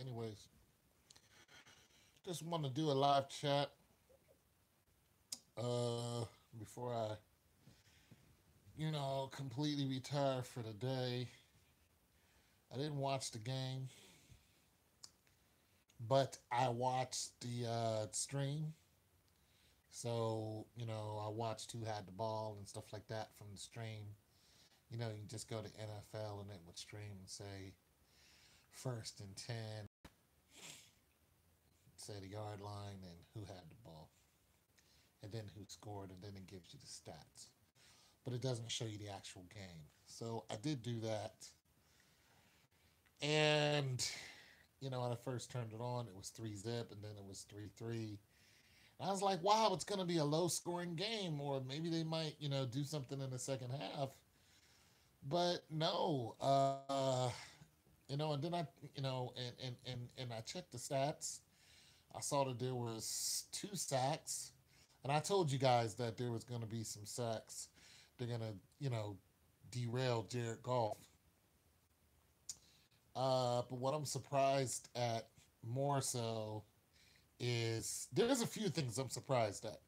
Anyways, just want to do a live chat uh, before I, completely retire for the day. I didn't watch the game, but I watched the stream. So, I watched who had the ball and stuff like that from the stream. You can just go to NFL and it would stream and say first and 10, say the yard line, and who had the ball, and then who scored, and then it gives you the stats. But it doesn't show you the actual game. So I did do that. And, when I first turned it on, it was 3 zip, and then it was 3-3. And I was like, wow, it's going to be a low scoring game, or maybe they might, do something in the second half. But no, and then and I checked the stats. I saw that there was 2 sacks, and I told you guys that there was going to be some sacks. They're going to, derail Jared Goff. But what I'm surprised at more so is there's a few things I'm surprised at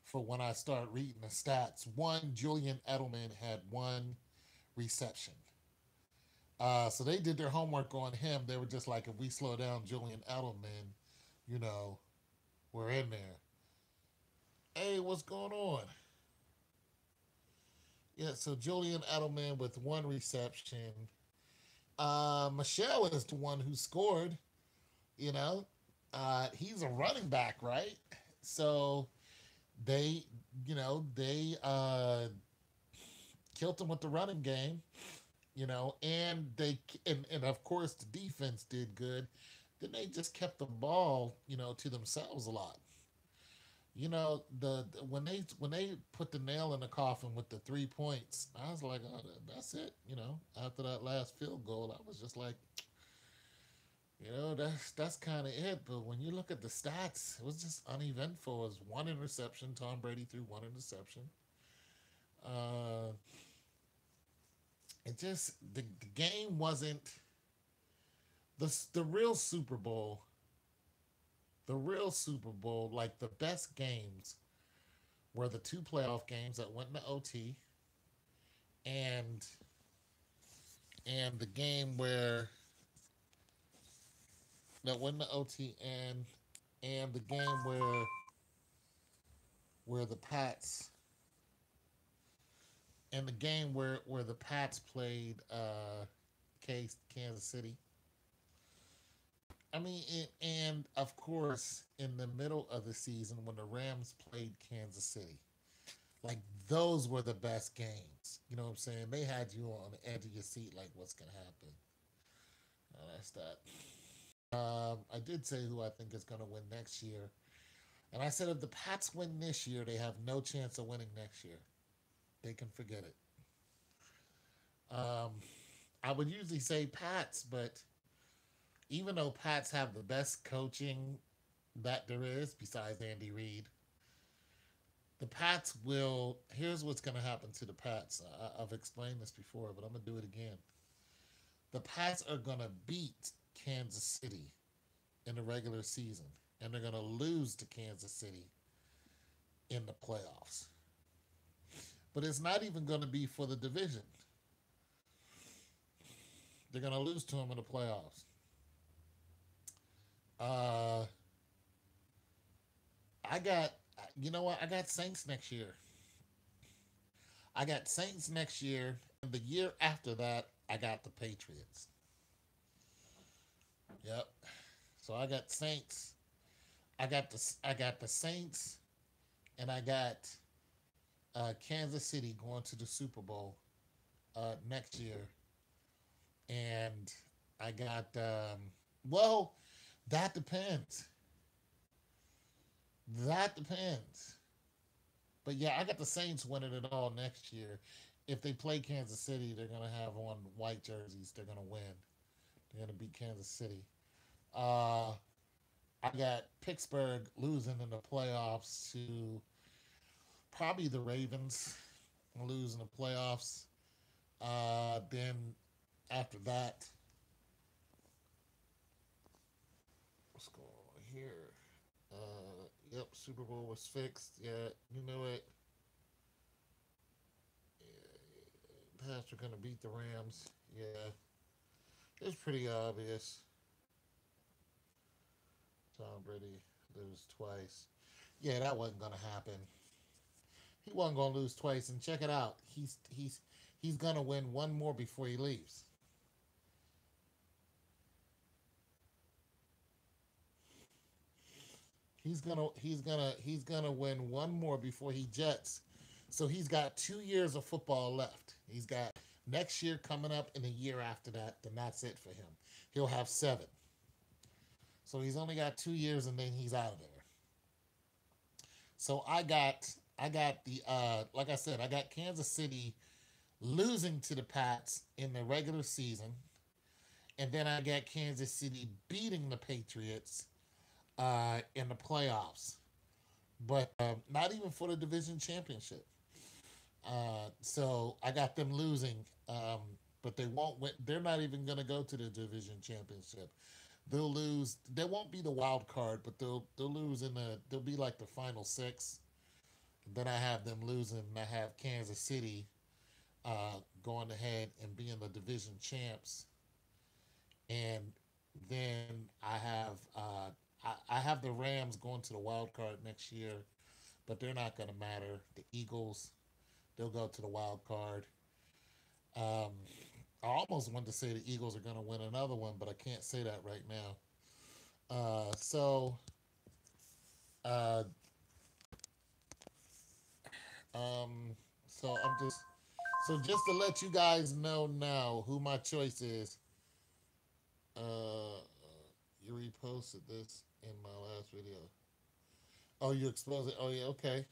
for when I start reading the stats. One, Julian Edelman had 1 reception. So they did their homework on him. They were just like, if we slow down Julian Edelman, you know, we're in there. Hey, what's going on? Yeah, so Julian Edelman with 1 reception. Michelle is the one who scored, you know. He's a running back, right? So they, they killed him with the running game, and of course the defense did good. Then they just kept the ball, to themselves a lot. When they put the nail in the coffin with the 3 points, I was like, oh, that's it. After that last field goal, I was just like, that's kind of it. But when you look at the stats, it was just uneventful. It was 1 interception. Tom Brady threw 1 interception. Uh, the game wasn't the real Super Bowl. The real Super Bowl, like the best games, were the 2 playoff games that went into OT, and the game where that went into OT, and the game where the Pats and the game where the Pats played Kansas City. I mean, and of course, in the middle of the season when the Rams played Kansas City, like those were the best games. You know what I'm saying? They had you on the edge of your seat, like what's gonna happen. That's that. I did say who I think is gonna win next year, and I said if the Pats win this year, they have no chance of winning next year. They can forget it. Um, I would usually say Pats, but even though Pats have the best coaching that there is besides Andy Reid, the Pats will. Here's what's going to happen to the Pats. I've explained this before, but I'm going to do it again. The Pats are going to beat Kansas City in the regular season, and they're going to lose to Kansas City in the playoffs. But it's not even going to be for the division. They're going to lose to them in the playoffs. Uh, I got, you know what? I got Saints next year. I got Saints next year. And the year after that, I got the Patriots. Yep. So I got Saints. I got the Saints, and I got Kansas City going to the Super Bowl next year, and I got well, that depends. That depends. But yeah, I got the Saints winning it all next year. If they play Kansas City, they're gonna have on white jerseys. They're gonna win. They're gonna beat Kansas City. Uh, I got Pittsburgh losing in the playoffs to probably the Ravens. Losing the playoffs. Then after that, What's going on here? Yep, Super Bowl was fixed. Yeah, you know it. Yeah, Pats are gonna beat the Rams. Yeah, it's pretty obvious. Tom Brady lose twice. Yeah, that wasn't gonna happen. He wasn't gonna lose twice. And check it out. He's gonna win one more before he leaves. He's gonna win one more before he jets. So he's got 2 years of football left. He's got next year coming up and a year after that. Then that's it for him. He'll have seven. So he's only got 2 years and then he's out of there. So I got the like I said, I got Kansas City losing to the Pats in the regular season, and then I got Kansas City beating the Patriots in the playoffs, but not even for the division championship. So I got them losing, but they won't win. They're not even going to go to the division championship. They'll lose. They won't be the wild card, but they'll lose in the. They'll be like the final six. Then I have them losing. And I have Kansas City going ahead and being the division champs, and then I have the Rams going to the wild card next year, but they're not going to matter. The Eagles, they'll go to the wild card. Um, I almost wanted to say the Eagles are going to win another one, but I can't say that right now. So uh, um, so I'm just to let you guys know now who my choice is. Uh, you reposted this in my last video. Oh, you exposed it. Oh yeah, okay.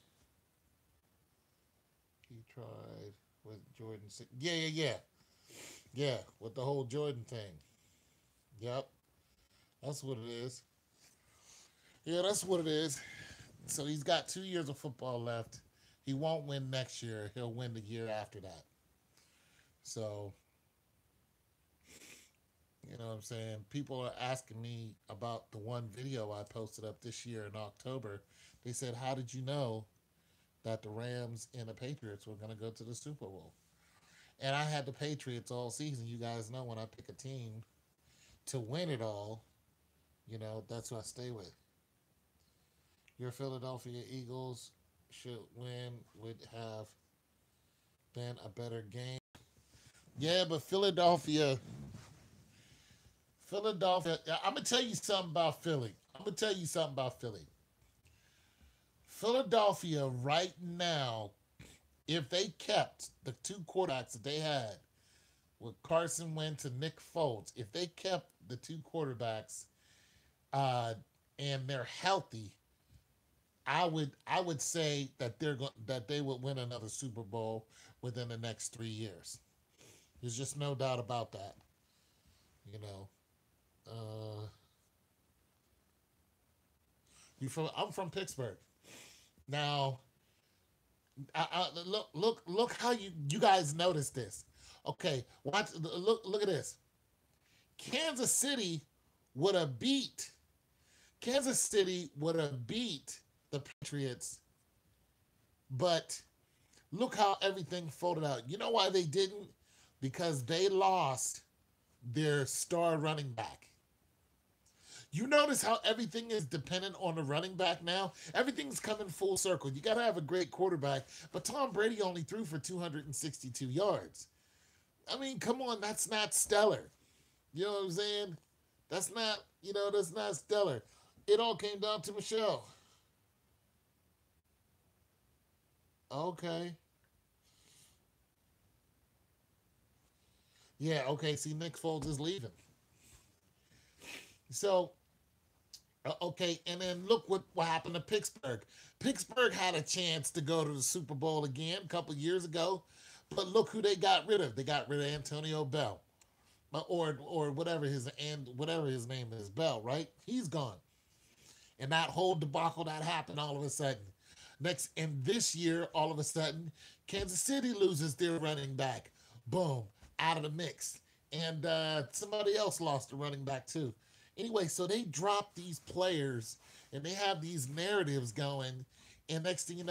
He tried with Jordan. Yeah, yeah, yeah, yeah. With the whole Jordan thing. Yep, that's what it is. Yeah, that's what it is. So he's got 2 years of football left. He won't win next year. He'll win the year after that. So you know what I'm saying? People are asking me about the one video I posted up this year in October. They said, "How did you know that the Rams and the Patriots were going to go to the Super Bowl?" And I had the Patriots all season. You guys know when I pick a team to win it all, that's what I stay with. Your Philadelphia Eagles should win, would have been a better game. Yeah, but Philadelphia, I'm going to tell you something about Philly. I'm going to tell you something about Philly. Philadelphia right now, if they kept the two quarterbacks that they had with Carson Wentz and Nick Foles, if they kept the two quarterbacks uh, and they're healthy, I would say that that they would win another Super Bowl within the next 3 years. There's just no doubt about that. You know, uh, I'm from Pittsburgh. Now, look how you guys notice this. Okay, watch. Look at this. Kansas City would have beat. Kansas City would have beat the Patriots, but look how everything folded out. You know why they didn't? Because they lost their star running back. You notice how everything is dependent on the running back now? Everything's coming full circle. You got to have a great quarterback, but Tom Brady only threw for 262 yards. I mean, come on, that's not stellar. You know what I'm saying? That's not stellar. It all came down to Michelle. Okay. Yeah, okay. See, Nick Foles is leaving. So, okay, and then look what happened to Pittsburgh. Pittsburgh had a chance to go to the Super Bowl again a couple years ago, but look who they got rid of. They got rid of Antonio Bell, or whatever his name is, Bell, right? He's gone, and that whole debacle that happened all of a sudden. Next, and this year, all of a sudden, Kansas City loses their running back. Boom, out of the mix, and somebody else lost a running back too. Anyway, so they drop these players and they have these narratives going, and next thing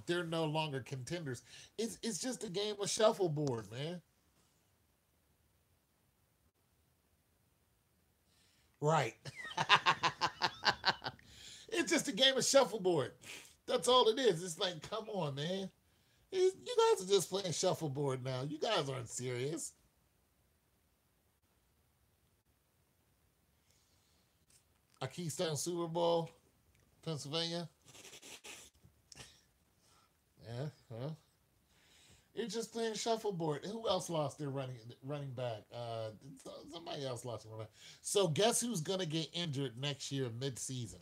they're no longer contenders. It's just a game of shuffleboard, man. Right. It's just a game of shuffleboard. That's all it is. It's like, come on, man. You guys are just playing shuffleboard now. You guys aren't serious. A Keystone Super Bowl, Pennsylvania. Yeah, well, you're just playing shuffleboard. Who else lost their running back? Somebody else lost their running back. So guess who's gonna get injured next year mid-season?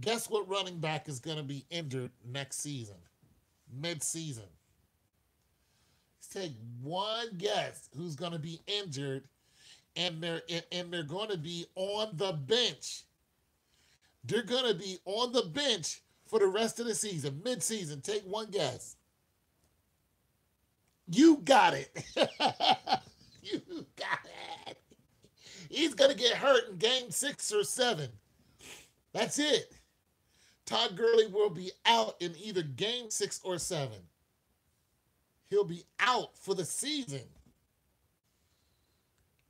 Guess what running back is gonna be injured next season, mid-season? Take one guess who's gonna be injured, and they're gonna be on the bench. They're gonna be on the bench for the rest of the season, mid-season. Take one guess. You got it. You got it. He's going to get hurt in game 6 or 7. That's it. Todd Gurley will be out in either game 6 or 7. He'll be out for the season.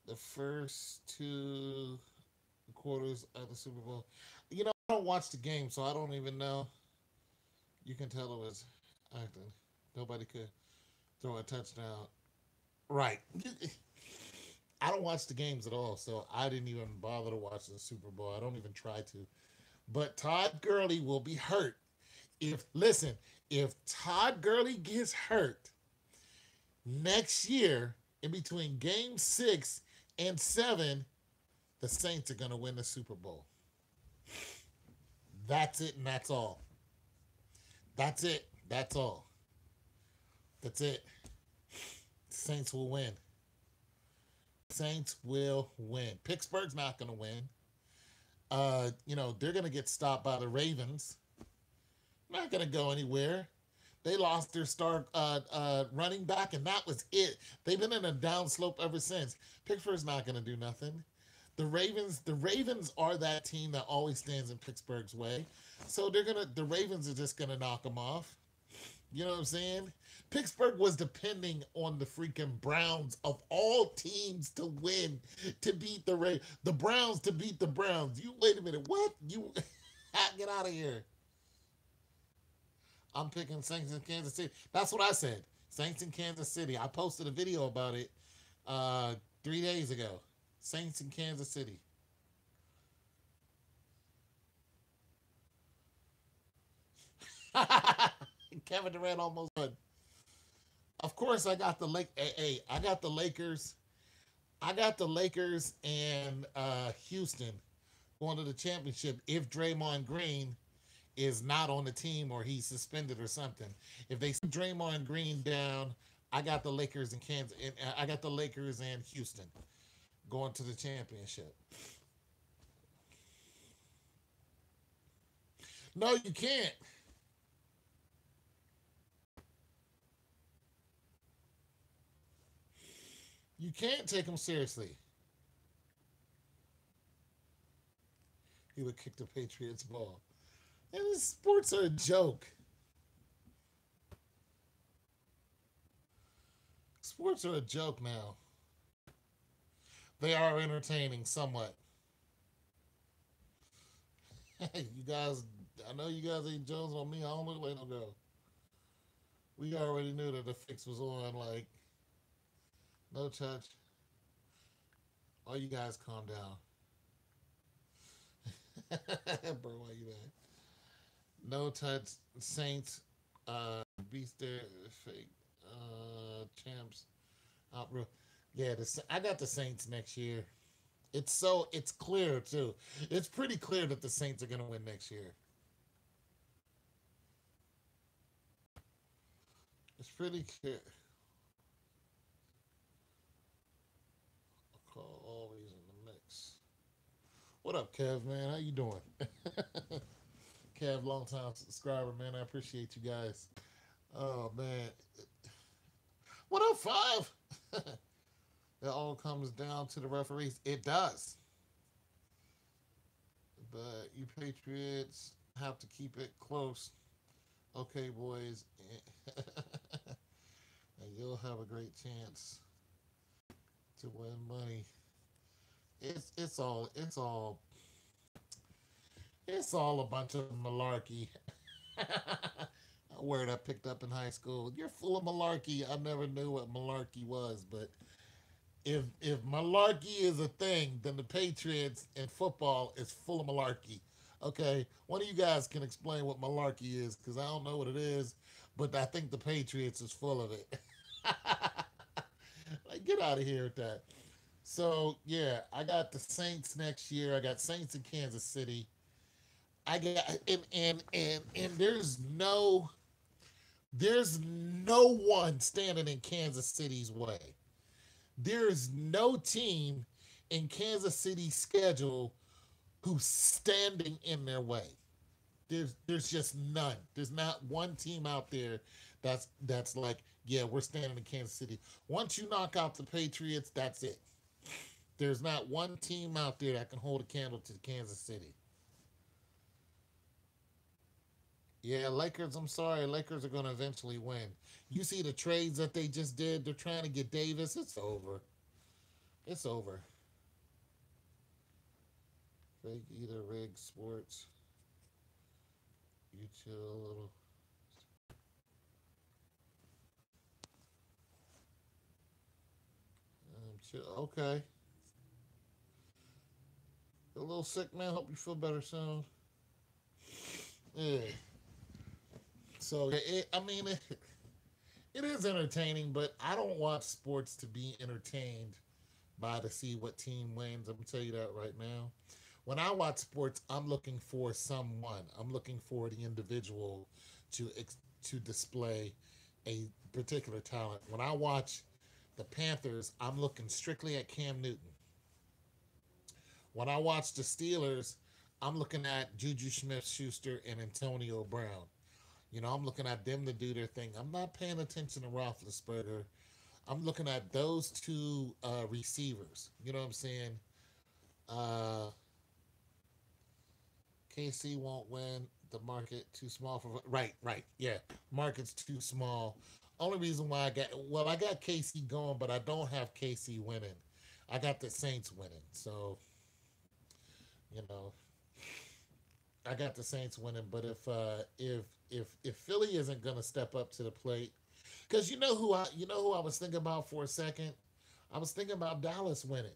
The first 2 quarters of the Super Bowl. I don't watch the game, so I don't even know. You can tell it was acting. Nobody could throw a touchdown. Right. I don't watch the games at all, so I didn't even bother to watch the Super Bowl. I don't even try to. But Todd Gurley will be hurt. If Todd Gurley gets hurt next year in between game 6 and 7, the Saints are going to win the Super Bowl. That's it, and that's all. That's it. That's all. That's it. Saints will win. Saints will win. Pittsburgh's not going to win. They're going to get stopped by the Ravens. Not going to go anywhere. They lost their star running back, and that was it. They've been in a downslope ever since. Pittsburgh's not going to do nothing. The Ravens are that team that always stands in Pittsburgh's way. So the Ravens are just gonna knock them off. You know what I'm saying? Pittsburgh was depending on the freaking Browns of all teams to win, to beat the Browns to beat the Browns. You wait a minute, what? You get out of here. I'm picking Saints in Kansas City. That's what I said. Saints in Kansas City. I posted a video about it 3 days ago. Saints in Kansas City. Kevin Durant almost won. Of course, I got the Lake. Hey, I got the Lakers. I got the Lakers and Houston going to the championship if Draymond Green is not on the team or he's suspended or something. If they send Draymond Green down, I got the Lakers and Kansas. I got the Lakers and Houston going to the championship. No, you can't. You can't take him seriously. He would kick the Patriots ball. And sports are a joke. Sports are a joke now. They are entertaining somewhat. You guys, I know you guys ain't Jones on me. I don't look like no girl. We already knew that the fix was on. Like, no touch. All you guys calm down. Bro, why you mad? No touch. Saints. Beast there. Fake. Champs. Bro. Yeah, I got the Saints next year. It's clear too. It's pretty clear that the Saints are gonna win next year. It's pretty clear. I'll call always in the mix. What up, Kev? Man, how you doing? Kev, long time subscriber, man. I appreciate you guys. Oh man, what up, Five? It all comes down to the referees. It does, but you Patriots have to keep it close. Okay, boys, and you'll have a great chance to win money. It's all a bunch of malarkey. A word I picked up in high school. You're full of malarkey. I never knew what malarkey was, but if malarkey is a thing, then the Patriots in football is full of malarkey. Okay, one of you guys can explain what malarkey is because I don't know what it is, but I think the Patriots is full of it. Like, get out of here with that. So yeah, I got the Saints next year. I got Saints in Kansas City. I got and there's no one standing in Kansas City's way. There's no team in Kansas City's schedule who's standing in their way. There's just none. There's not one team out there that's like, yeah, we're standing in Kansas City. Once you knock out the Patriots, that's it. There's not one team out there that can hold a candle to Kansas City. Yeah, Lakers, I'm sorry. Lakers are going to eventually win. You see the trades that they just did? They're trying to get Davis. It's over. It's over. Fake either rig sports. You chill a little. Chill. Okay. A little sick, man. Hope you feel better soon. Yeah. So, I mean, it is entertaining, but I don't watch sports to be entertained by to see what team wins. I'm gonna tell you that right now. When I watch sports, I'm looking for someone. I'm looking for the individual to to display a particular talent. When I watch the Panthers, I'm looking strictly at Cam Newton. When I watch the Steelers, I'm looking at Juju Smith-Schuster and Antonio Brown. I'm looking at them to do their thing. I'm not paying attention to Roethlisberger. I'm looking at those two receivers. You know what I'm saying? Uh, KC won't win. The market too small for right, right. Yeah, market's too small. Only reason why I got KC going, but I don't have KC winning. I got the Saints winning. So you know, I got the Saints winning. But if Philly isn't gonna step up to the plate, because you know who I was thinking about for a second. I was thinking about Dallas winning.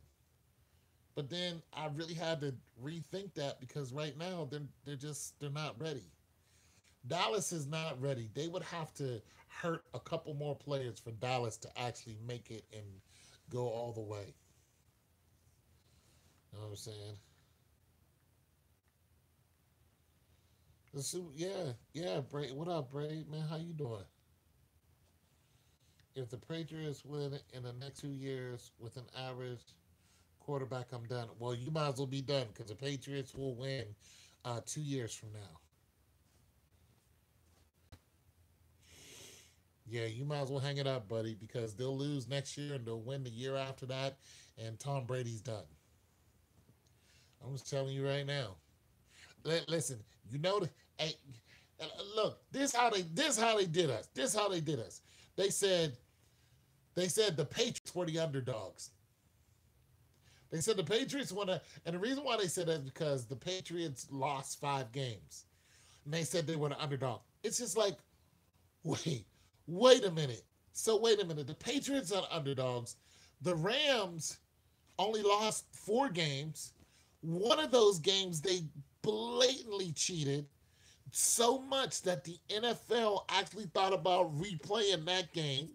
But then I really had to rethink that because right now they're not ready. Dallas is not ready. They would have to hurt a couple more players for Dallas to actually make it and go all the way. You know what I'm saying? Yeah, yeah, Braid. What up, Braid? Man, how you doing? If the Patriots win in the next 2 years with an average quarterback, I'm done. Well, you might as well be done because the Patriots will win 2 years from now. Yeah, you might as well hang it up, buddy, because they'll lose next year and they'll win the year after that, and Tom Brady's done. I'm just telling you right now. Listen, you know the hey, look. This how they did us. This how they did us. They said they said the Patriots were the underdogs. They said the Patriots want to, and the reason why they said that is because the Patriots lost 5 games, and they said they were the underdog. It's just like, wait, wait a minute. So wait a minute. The Patriots are underdogs. The Rams only lost 4 games. One of those games they blatantly cheated so much that the NFL actually thought about replaying that game.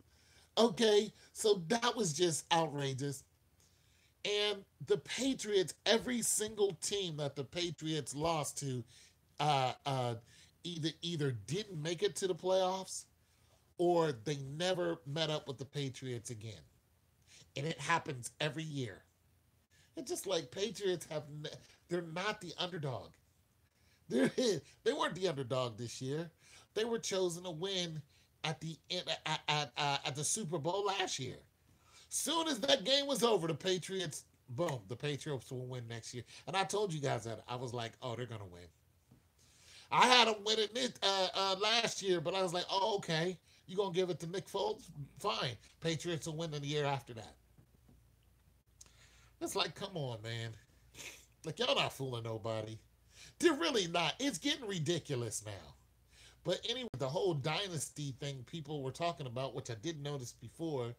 Okay, so that was just outrageous. And the Patriots, every single team that the Patriots lost to, uh, uh, either didn't make it to the playoffs or they never met up with the Patriots again. And it happens every year. It's just like Patriots they're not the underdog. They're, they weren't the underdog this year. They were chosen to win at the Super Bowl last year. Soon as that game was over, the Patriots, boom, the Patriots will win next year. And I told you guys that. I was like, oh, they're gonna win. I had them win it last year, but I was like, oh, okay. You gonna give it to Nick Foles? Fine. Patriots will win in the year after that. It's like, come on, man. Like y'all not fooling nobody. They're really not. It's getting ridiculous now. But anyway, the whole dynasty thing people were talking about, which I did notice before,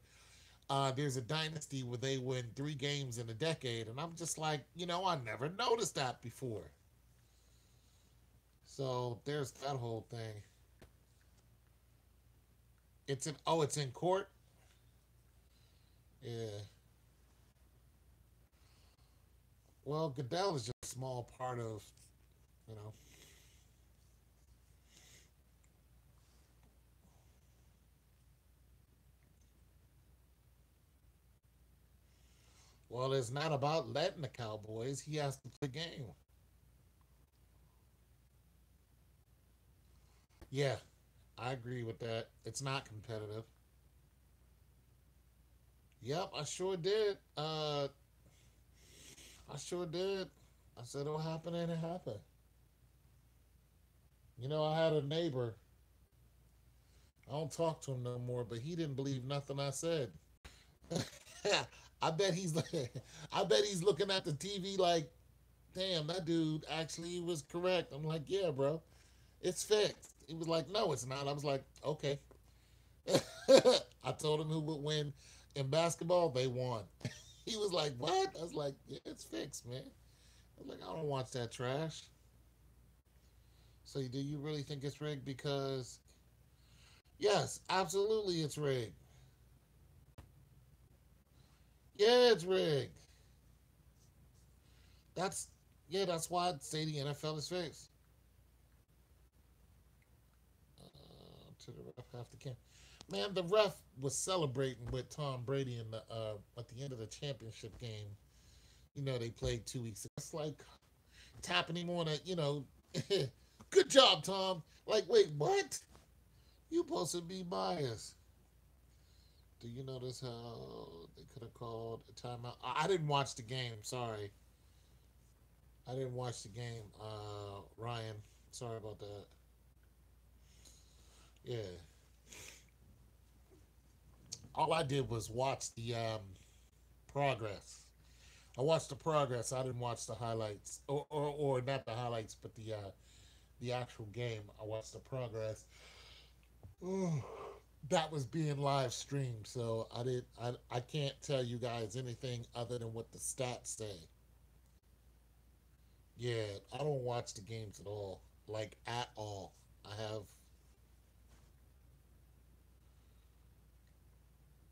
there's a dynasty where they win 3 games in a decade, and I'm just like, I never noticed that before. So there's that whole thing. It's in court. Yeah. Well, Goodell is just a small part of, you know. Well, it's not about letting the Cowboys. He has to play the game. Yeah, I agree with that. It's not competitive. Yep, I sure did. I sure did. I said it'll happen and it happened. I had a neighbor. I don't talk to him no more, but he didn't believe nothing I said. I bet he's I bet he's looking at the TV like, damn, that dude actually was correct. I'm like, yeah, bro, it's fixed. He was like, no, it's not. I was like, okay. I told him who would win in basketball. They won. He was like, what? I was like, yeah, it's fixed, man. I was like, I don't watch that trash. So, do you really think it's rigged? Because, yes, absolutely, it's rigged. Yeah, it's rigged. That's yeah, that's why I'd say the NFL is fixed. To the ref half the game. Man, the ref was celebrating with Tom Brady in the at the end of the championship game. They played 2 weeks ago. It's like tapping him on good job, Tom. Like, wait, what? You supposed to be biased. Do you notice how they could have called a timeout? I didn't watch the game. Sorry, I didn't watch the game. Ryan, sorry about that. Yeah, all I did was watch the progress. I watched the progress. I didn't watch the highlights, or not the highlights, but the actual game. I watched the progress. Ooh, that was being live streamed, so I can't tell you guys anything other than what the stats say. Yeah, I don't watch the games at all, like at all. I have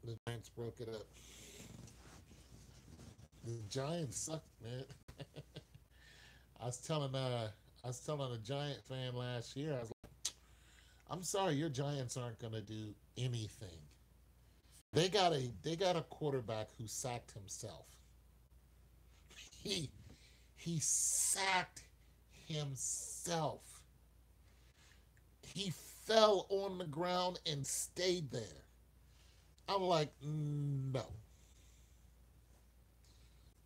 the Giants broke it up. The Giants suck, man. I was telling a Giant fan last year. I was like, I'm sorry, your Giants aren't gonna do anything. They got a quarterback who sacked himself. He he sacked himself. He fell on the ground and stayed there. I'm like, no.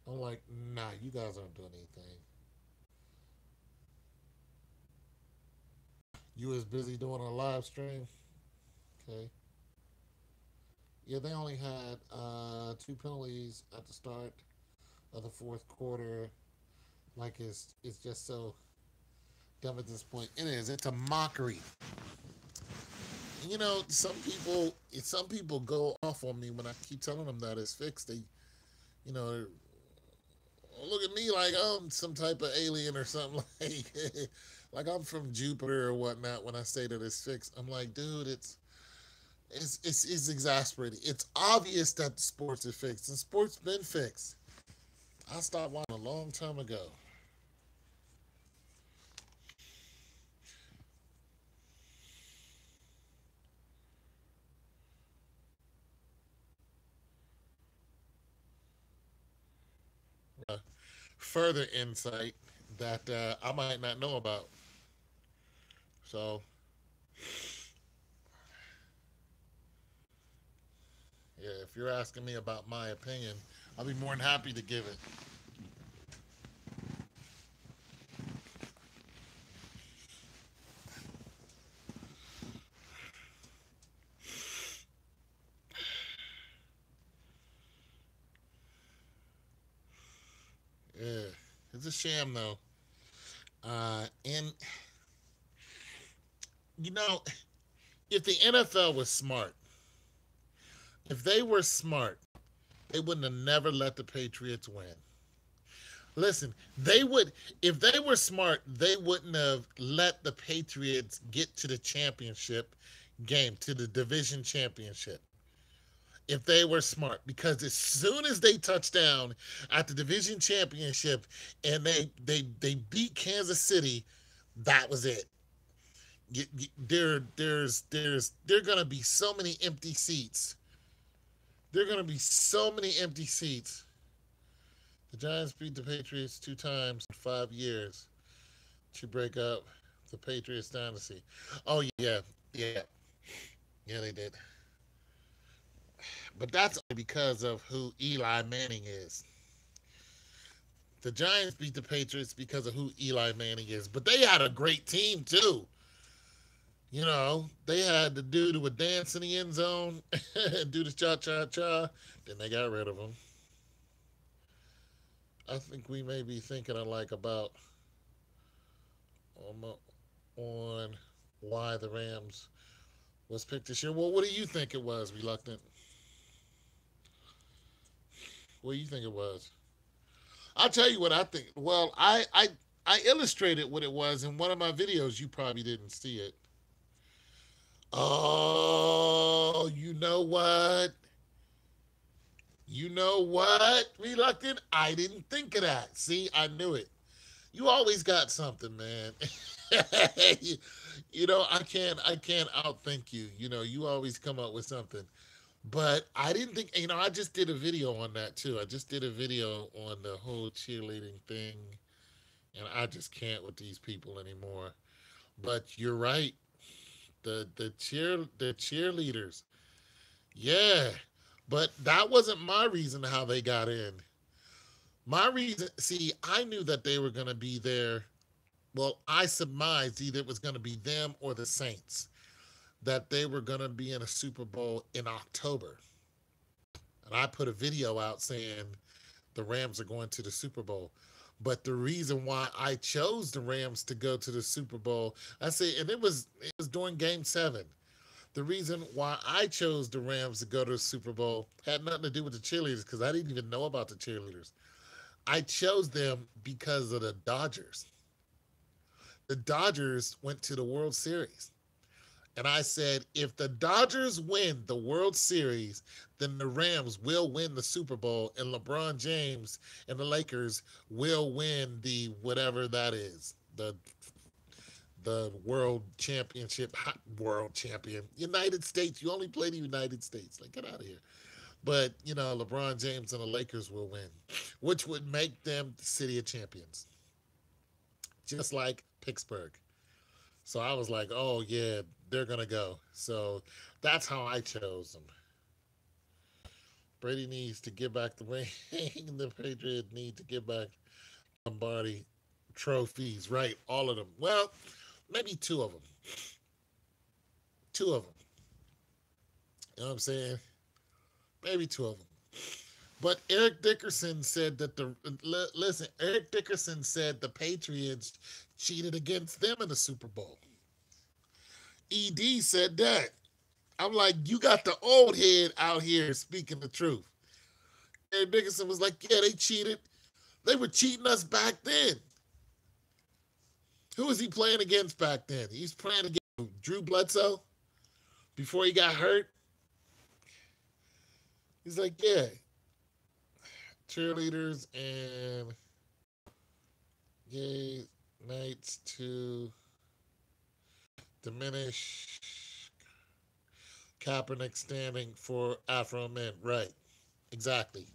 I'm like, nah, you guys aren't doing anything. You was busy doing a live stream. Okay. Yeah, they only had 2 penalties at the start of the fourth quarter. Like it's just so dumb at this point. It is. It's a mockery. Some people go off on me when I keep telling them that it's fixed. They, you know, look at me like I'm some type of alien or something like I'm from Jupiter or whatnot. When I say that it's fixed, I'm like, dude, it's exasperating. It's obvious that the sports are fixed, and sports been fixed. I stopped watching a long time ago. Further insight that I might not know about. So Yeah, if you're asking me about my opinion, I'll be more than happy to give it. Yeah, it's a sham though. And you know, if the NFL was smart, if they were smart, they wouldn't have never let the Patriots win. Listen, they would if they were smart, they wouldn't have let the Patriots get to the championship game, to the division championship. If they were smart, because as soon as they touched down at the division championship and they beat Kansas City, that was it. There gonna be so many empty seats. There are gonna be so many empty seats. The Giants beat the Patriots 2 times in 5 years to break up the Patriots dynasty. Oh yeah, yeah, yeah, they did. But that's only because of who Eli Manning is. The Giants beat the Patriots because of who Eli Manning is. But they had a great team too. You know, they had the dude who would dance in the end zone and do the cha cha cha. Then they got rid of him. I think we may be thinking alike about um, on why the Rams was picked this year. Well, what do you think it was, Reluctant? What do you think it was? I'll tell you what I think. Well, I illustrated what it was in one of my videos. You probably didn't see it. Oh, you know what? You know what? Reluctant. I didn't think of that. See, I knew it. You always got something, man. you, I can't outthink you. You know, you always come up with something. But I didn't think, I just did a video on that too. I just did a video on the whole cheerleading thing, and I just can't with these people anymore. But you're right. The cheerleaders. Yeah. But that wasn't my reason how they got in. My reason, see, I knew that they were going to be there. Well, I surmised either it was going to be them or the Saints, that they were going to be in a Super Bowl in October. And I put a video out saying the Rams are going to the Super Bowl. But the reason why I chose the Rams to go to the Super Bowl, I say, and it was during Game 7. The reason why I chose the Rams to go to the Super Bowl had nothing to do with the cheerleaders because I didn't even know about the cheerleaders. I chose them because of the Dodgers. The Dodgers went to the World Series. And I said, if the Dodgers win the World Series, then the Rams will win the Super Bowl, and LeBron James and the Lakers will win the whatever that is, the world champion, United States. You only play the United States. Like, get out of here. But LeBron James and the Lakers will win, which would make them the city of champions, just like Pittsburgh. So I was like, oh yeah, they're gonna go. So that's how I chose them. Brady needs to get back the ring. The Patriots need to get back Lombardi trophies, right? All of them. Well, maybe two of them. Two of them. You know what I'm saying? Maybe two of them. But Eric Dickerson said that listen. Eric Dickerson said the Patriots cheated against them in the Super Bowl. Ed said that. I'm like, you got the old head out here speaking the truth. Eric Dickerson was like, yeah, they cheated. They were cheating us back then. Who was he playing against back then? He's playing against Drew Bledsoe before he got hurt. He's like, yeah, cheerleaders and gay nights to diminish Kaepernick standing for Afro men. Right. Exactly.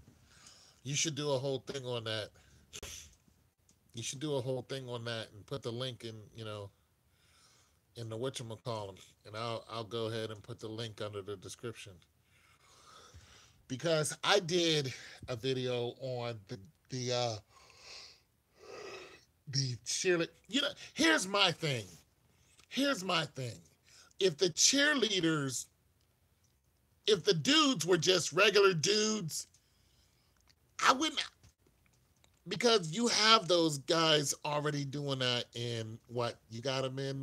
You should do a whole thing on that. You should do a whole thing on that and put the link in, in the whatchamacallit. And I'll go ahead and put the link under the description. because I did a video on the uh the cheerleader. Here's my thing. Here's my thing. If the cheerleaders, if the dudes were just regular dudes, I wouldn't, because you have those guys already doing that in what you got them in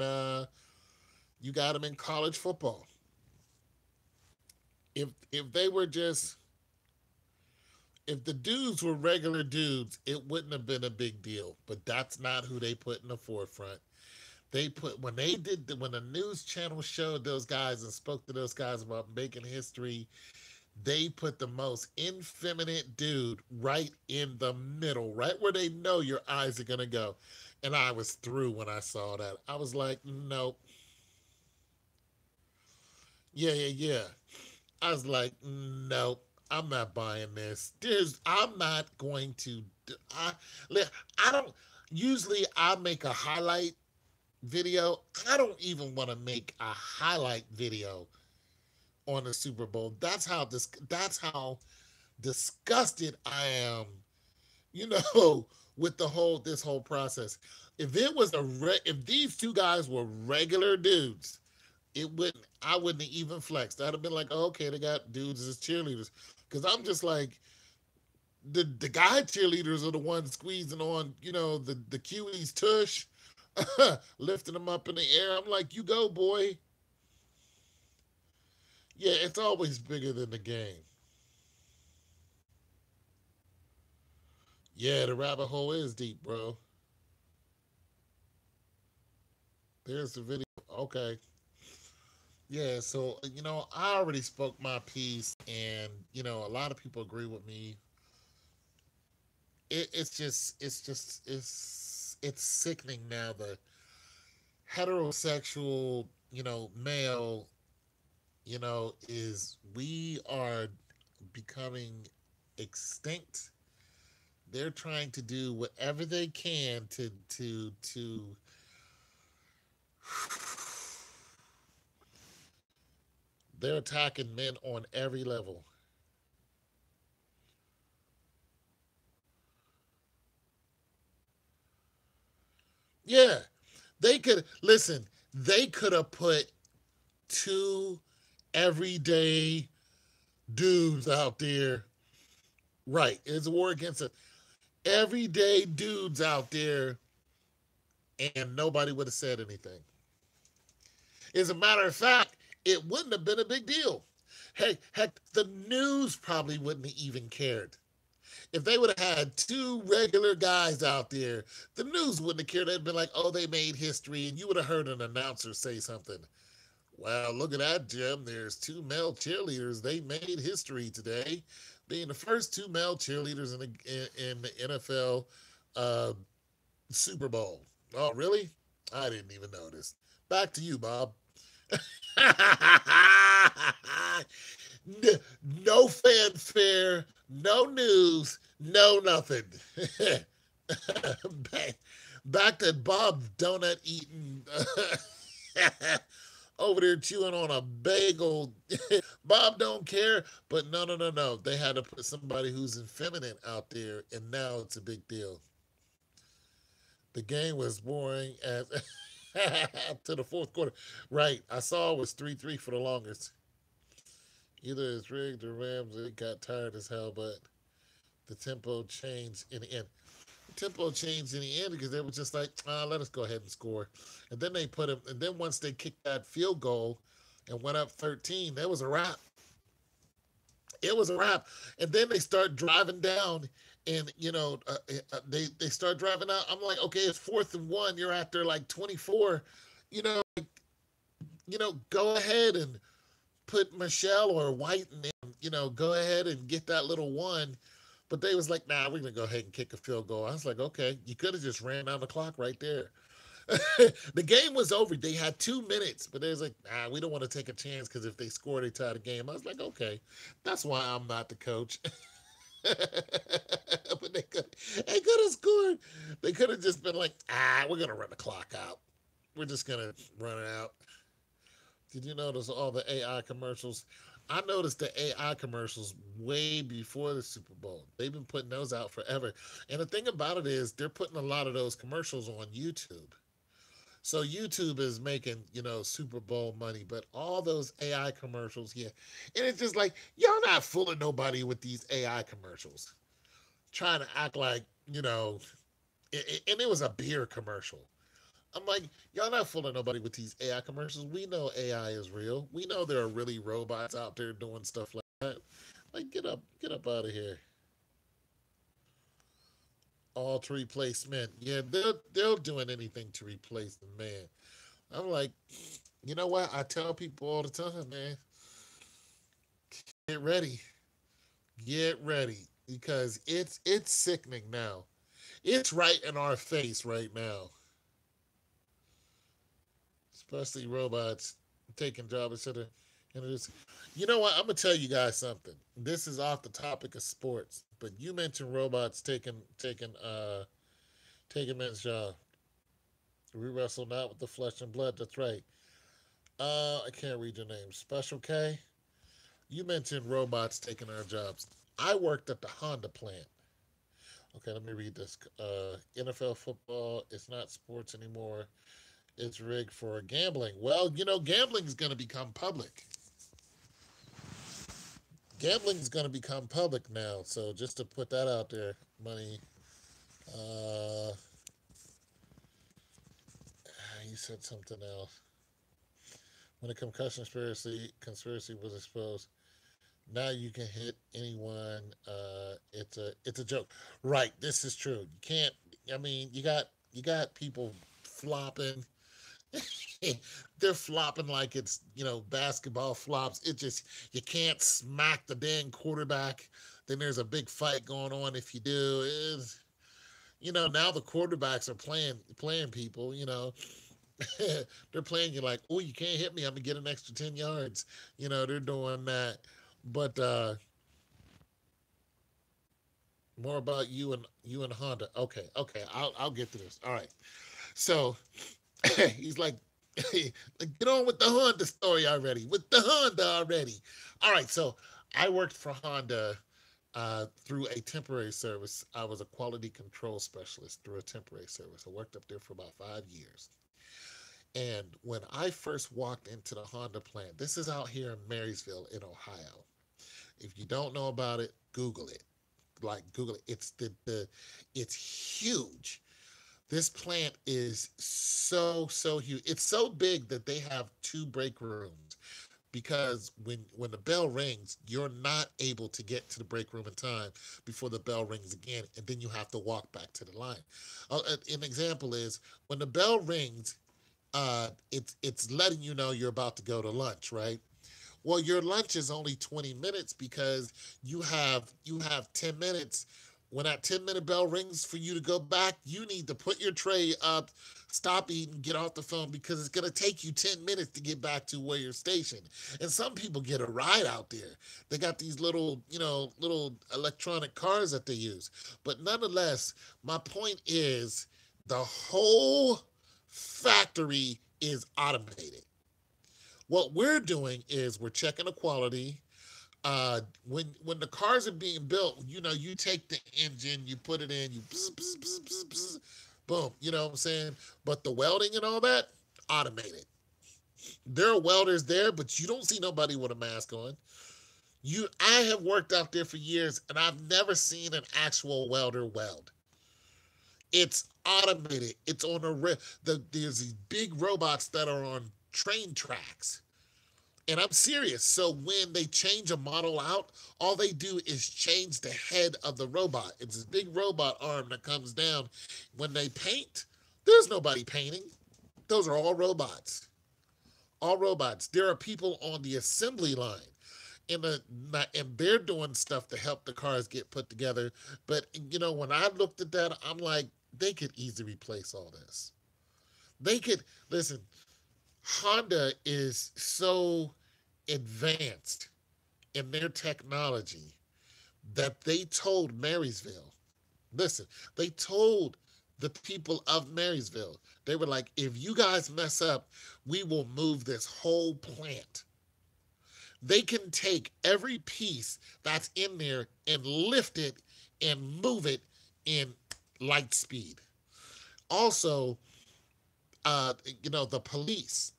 college football. If they were just, if the dudes were regular dudes, it wouldn't have been a big deal. But that's not who they put in the forefront. They put, when they did when the news channel showed those guys and spoke to those guys about making history, they put the most effeminate dude right in the middle, right where they know your eyes are gonna go. And I was through when I saw that. I was like, nope. Yeah, yeah, yeah. I was like, nope. I'm not buying this. I'm not going to. I, I don't. Usually, I make a highlight video. I don't even want to make a highlight video on the Super Bowl. That's how disgusted I am, you know, with this whole process. If it was if these two guys were regular dudes, it wouldn't I wouldn't have even flexed. I'd have been like, oh, okay, they got dudes as cheerleaders. Because I'm just like, the guy cheerleaders are the ones squeezing on, the Kiwis tush, lifting them up in the air. I'm like, you go, boy. Yeah, it's always bigger than the game. Yeah, the rabbit hole is deep, bro. There's the video. Okay. Yeah, so I already spoke my piece, and a lot of people agree with me. It's sickening now. The heterosexual, male, is we are becoming extinct. They're trying to do whatever they can to they're attacking men on every level. Yeah, they could listen. They could have put two everyday dudes out there. Right, it's a war against it. Everyday dudes out there, and nobody would have said anything. As a matter of fact, it wouldn't have been a big deal. Hey, heck, the news probably wouldn't have even cared. If they would have had two regular guys out there, the news wouldn't have cared. They'd been like, oh, they made history. And you would have heard an announcer say something. Wow, look at that, Jim. There's two male cheerleaders. They made history today, being the first two male cheerleaders in the NFL uh, Super Bowl. Oh, really? I didn't even notice. Back to you, Bob. No fanfare, no news, no nothing. back, back to Bob donut eating over there chewing on a bagel. Bob don't care, but no, no, no, no. They had to put somebody who's effeminate out there, and now it's a big deal. The game was boring as to the fourth quarter. Right, I saw it was 3-3 for the longest. Either it's rigged or Ramsey got tired as hell, but the tempo changed in the end. The tempo changed in the end because they were just like, let us go ahead and score. And then they put him, and then once they kicked that field goal and went up 13, that was a wrap. It was a wrap. And then they start driving down, and they start driving out. I'm like, okay, it's 4th and 1. You're after like 24. You know, go ahead and put Michelle or White in them. Go ahead and get that little one. But they was like, nah, we're gonna go ahead and kick a field goal. I was like, okay, you could have just ran down the clock right there. The game was over. They had 2 minutes, but they was like, nah, we don't want to take a chance because if they score, they tie the game. I was like, okay, that's why I'm not the coach. But they could have scored. They could have just been like, we're gonna run the clock out. We're just gonna run it out. Did you notice all the AI commercials? I noticed the AI commercials way before the Super Bowl. They've been putting those out forever. And the thing about it is, they're putting a lot of those commercials on YouTube. So YouTube is making, Super Bowl money, but all those AI commercials, yeah. And it's just like, y'all not fooling nobody with these AI commercials. Trying to act like, and it was a beer commercial. I'm like, y'all not fooling nobody with these AI commercials. We know AI is real. We know there are really robots out there doing stuff like that. Like, get up out of here. All to replace men. Yeah, they're doing anything to replace the man. I'm like, you know what? I tell people all the time, man, get ready, get ready, because it's sickening now. It's right in our face right now, especially robots taking jobs instead of. You know what? I'm gonna tell you guys something. This is off the topic of sports, but you mentioned robots taking men's job. We wrestle not with the flesh and blood. That's right. I can't read your name. Special K. You mentioned robots taking our jobs. I worked at the Honda plant. Okay, let me read this. NFL football is not sports anymore. It's rigged for gambling. Well, gambling is going to become public. Gambling is going to become public now. So just to put that out there, money. Uh, you said something else. When the concussion conspiracy was exposed, now you can hit anyone. It's a joke, right? This is true. You can't. I mean, you got people flopping. They're flopping like it's basketball flops. It just you can't smack the dang quarterback. Then there's a big fight going on if you do. Now the quarterbacks are playing people. They're playing you like, oh, you can't hit me. I'm gonna get an extra 10 yards. They're doing that. But more about you and Honda. Okay, okay, I'll get to this. All right. So he's like, get on with the Honda story already. With the Honda already. All right. So I worked for Honda through a temporary service. I was a quality control specialist through a temporary service. I worked up there for about 5 years. And when I first walked into the Honda plant, this is out here in Marysville, in Ohio. If you don't know about it, Google it. Like Google it. It's huge. This plant is so huge. It's so big that they have two break rooms because when the bell rings, you're not able to get to the break room in time before the bell rings again, and then you have to walk back to the line. An example is when the bell rings, it's letting you know you're about to go to lunch, right? Well, your lunch is only 20 minutes because you have 10 minutes. When that 10-minute bell rings for you to go back, you need to put your tray up, stop eating, get off the phone because it's going to take you 10 minutes to get back to where you're stationed. And some people get a ride out there. They got these little electronic cars that they use. But nonetheless, my point is the whole factory is automated. What we're doing is we're checking the quality. When the cars are being built, you take the engine, you put it in, you bzz, bzz, bzz, bzz, bzz, boom. You know what I'm saying? But the welding and all that, automated. There are welders there, but you don't see nobody with a mask on. I have worked out there for years, and I've never seen an actual welder weld. It's automated. It's on there's these big robots that are on train tracks. And I'm serious. So when they change a model out, all they do is change the head of the robot. It's this big robot arm that comes down. When they paint, there's nobody painting. Those are all robots. All robots. There are people on the assembly line. And they're doing stuff to help the cars get put together. But when I looked at that, I'm like, they could easily replace all this. They could listen. Honda is so advanced in their technology that they told Marysville, listen, they told the people of Marysville, they were like, if you guys mess up, we will move this whole plant. They can take every piece that's in there and lift it and move it in light speed. Also, the police,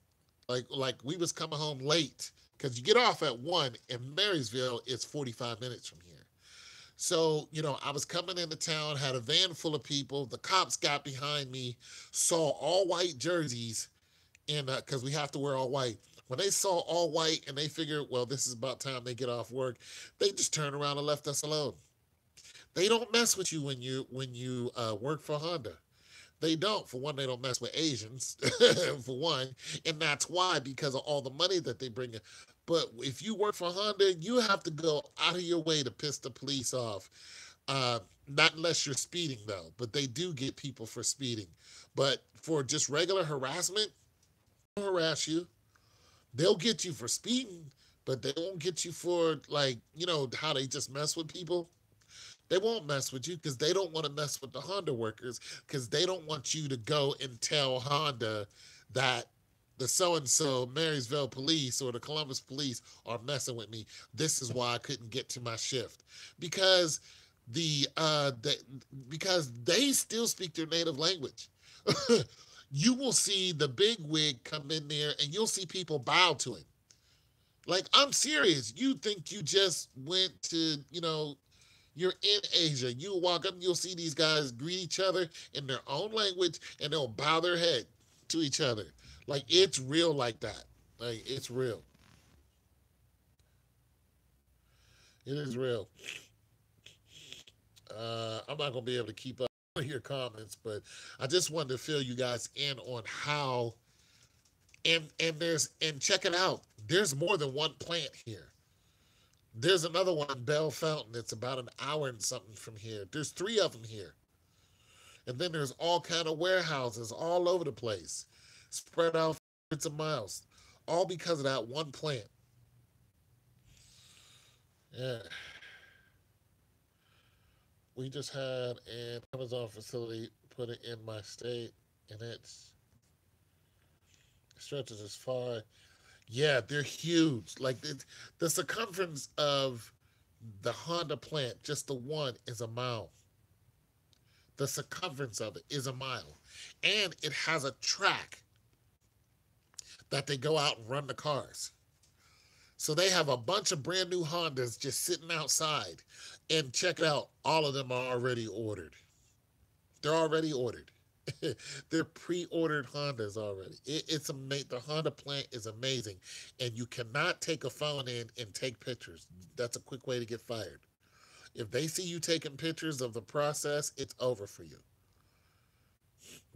like we was coming home late because you get off at 1 in Marysville. It's 45 minutes from here. So, I was coming into town, had a van full of people. The cops got behind me, saw all white jerseys, and because we have to wear all white. When they saw all white and they figured, well, this is about time they get off work, they just turned around and left us alone. They don't mess with you when you work for Honda. They don't. For one, they don't mess with Asians, for one. And that's why, because of all the money that they bring in. But if you work for Honda, you have to go out of your way to piss the police off. Not unless you're speeding, though. But they do get people for speeding. But for just regular harassment, they'll harass you. They'll get you for speeding, but they won't get you for, like, how they just mess with people. They won't mess with you because they don't want to mess with the Honda workers because they don't want you to go and tell Honda that the so and so Marysville police or the Columbus police are messing with me. This is why I couldn't get to my shift because because they still speak their native language. You will see the big wig come in there and you'll see people bow to him. Like, I'm serious. You think you just went to, you're in Asia. You walk up, you'll see these guys greet each other in their own language, and they'll bow their head to each other. Like, it's real like that. Like, it's real. It is real. I'm not gonna be able to keep up with your comments, but I just wanted to fill you guys in on how and check it out. There's more than one plant here. There's another one in Bell Fountain. It's about an hour and something from here. There's three of them here. And then there's all kind of warehouses all over the place, spread out hundreds of miles, all because of that one plant. Yeah, we just had an Amazon facility put it in my state, and it stretches as far. Yeah, they're huge. Like the circumference of the Honda plant, just the one, is a mile. The circumference of it is a mile, and it has a track that they go out and run the cars. So they have a bunch of brand new Hondas just sitting outside. And check it out, all of them are already ordered. They're already ordered. They're pre-ordered Hondas already. It's amazing. The Honda plant is amazing, and you cannot take a phone in and take pictures. That's a quick way to get fired. If they see you taking pictures of the process, it's over for you.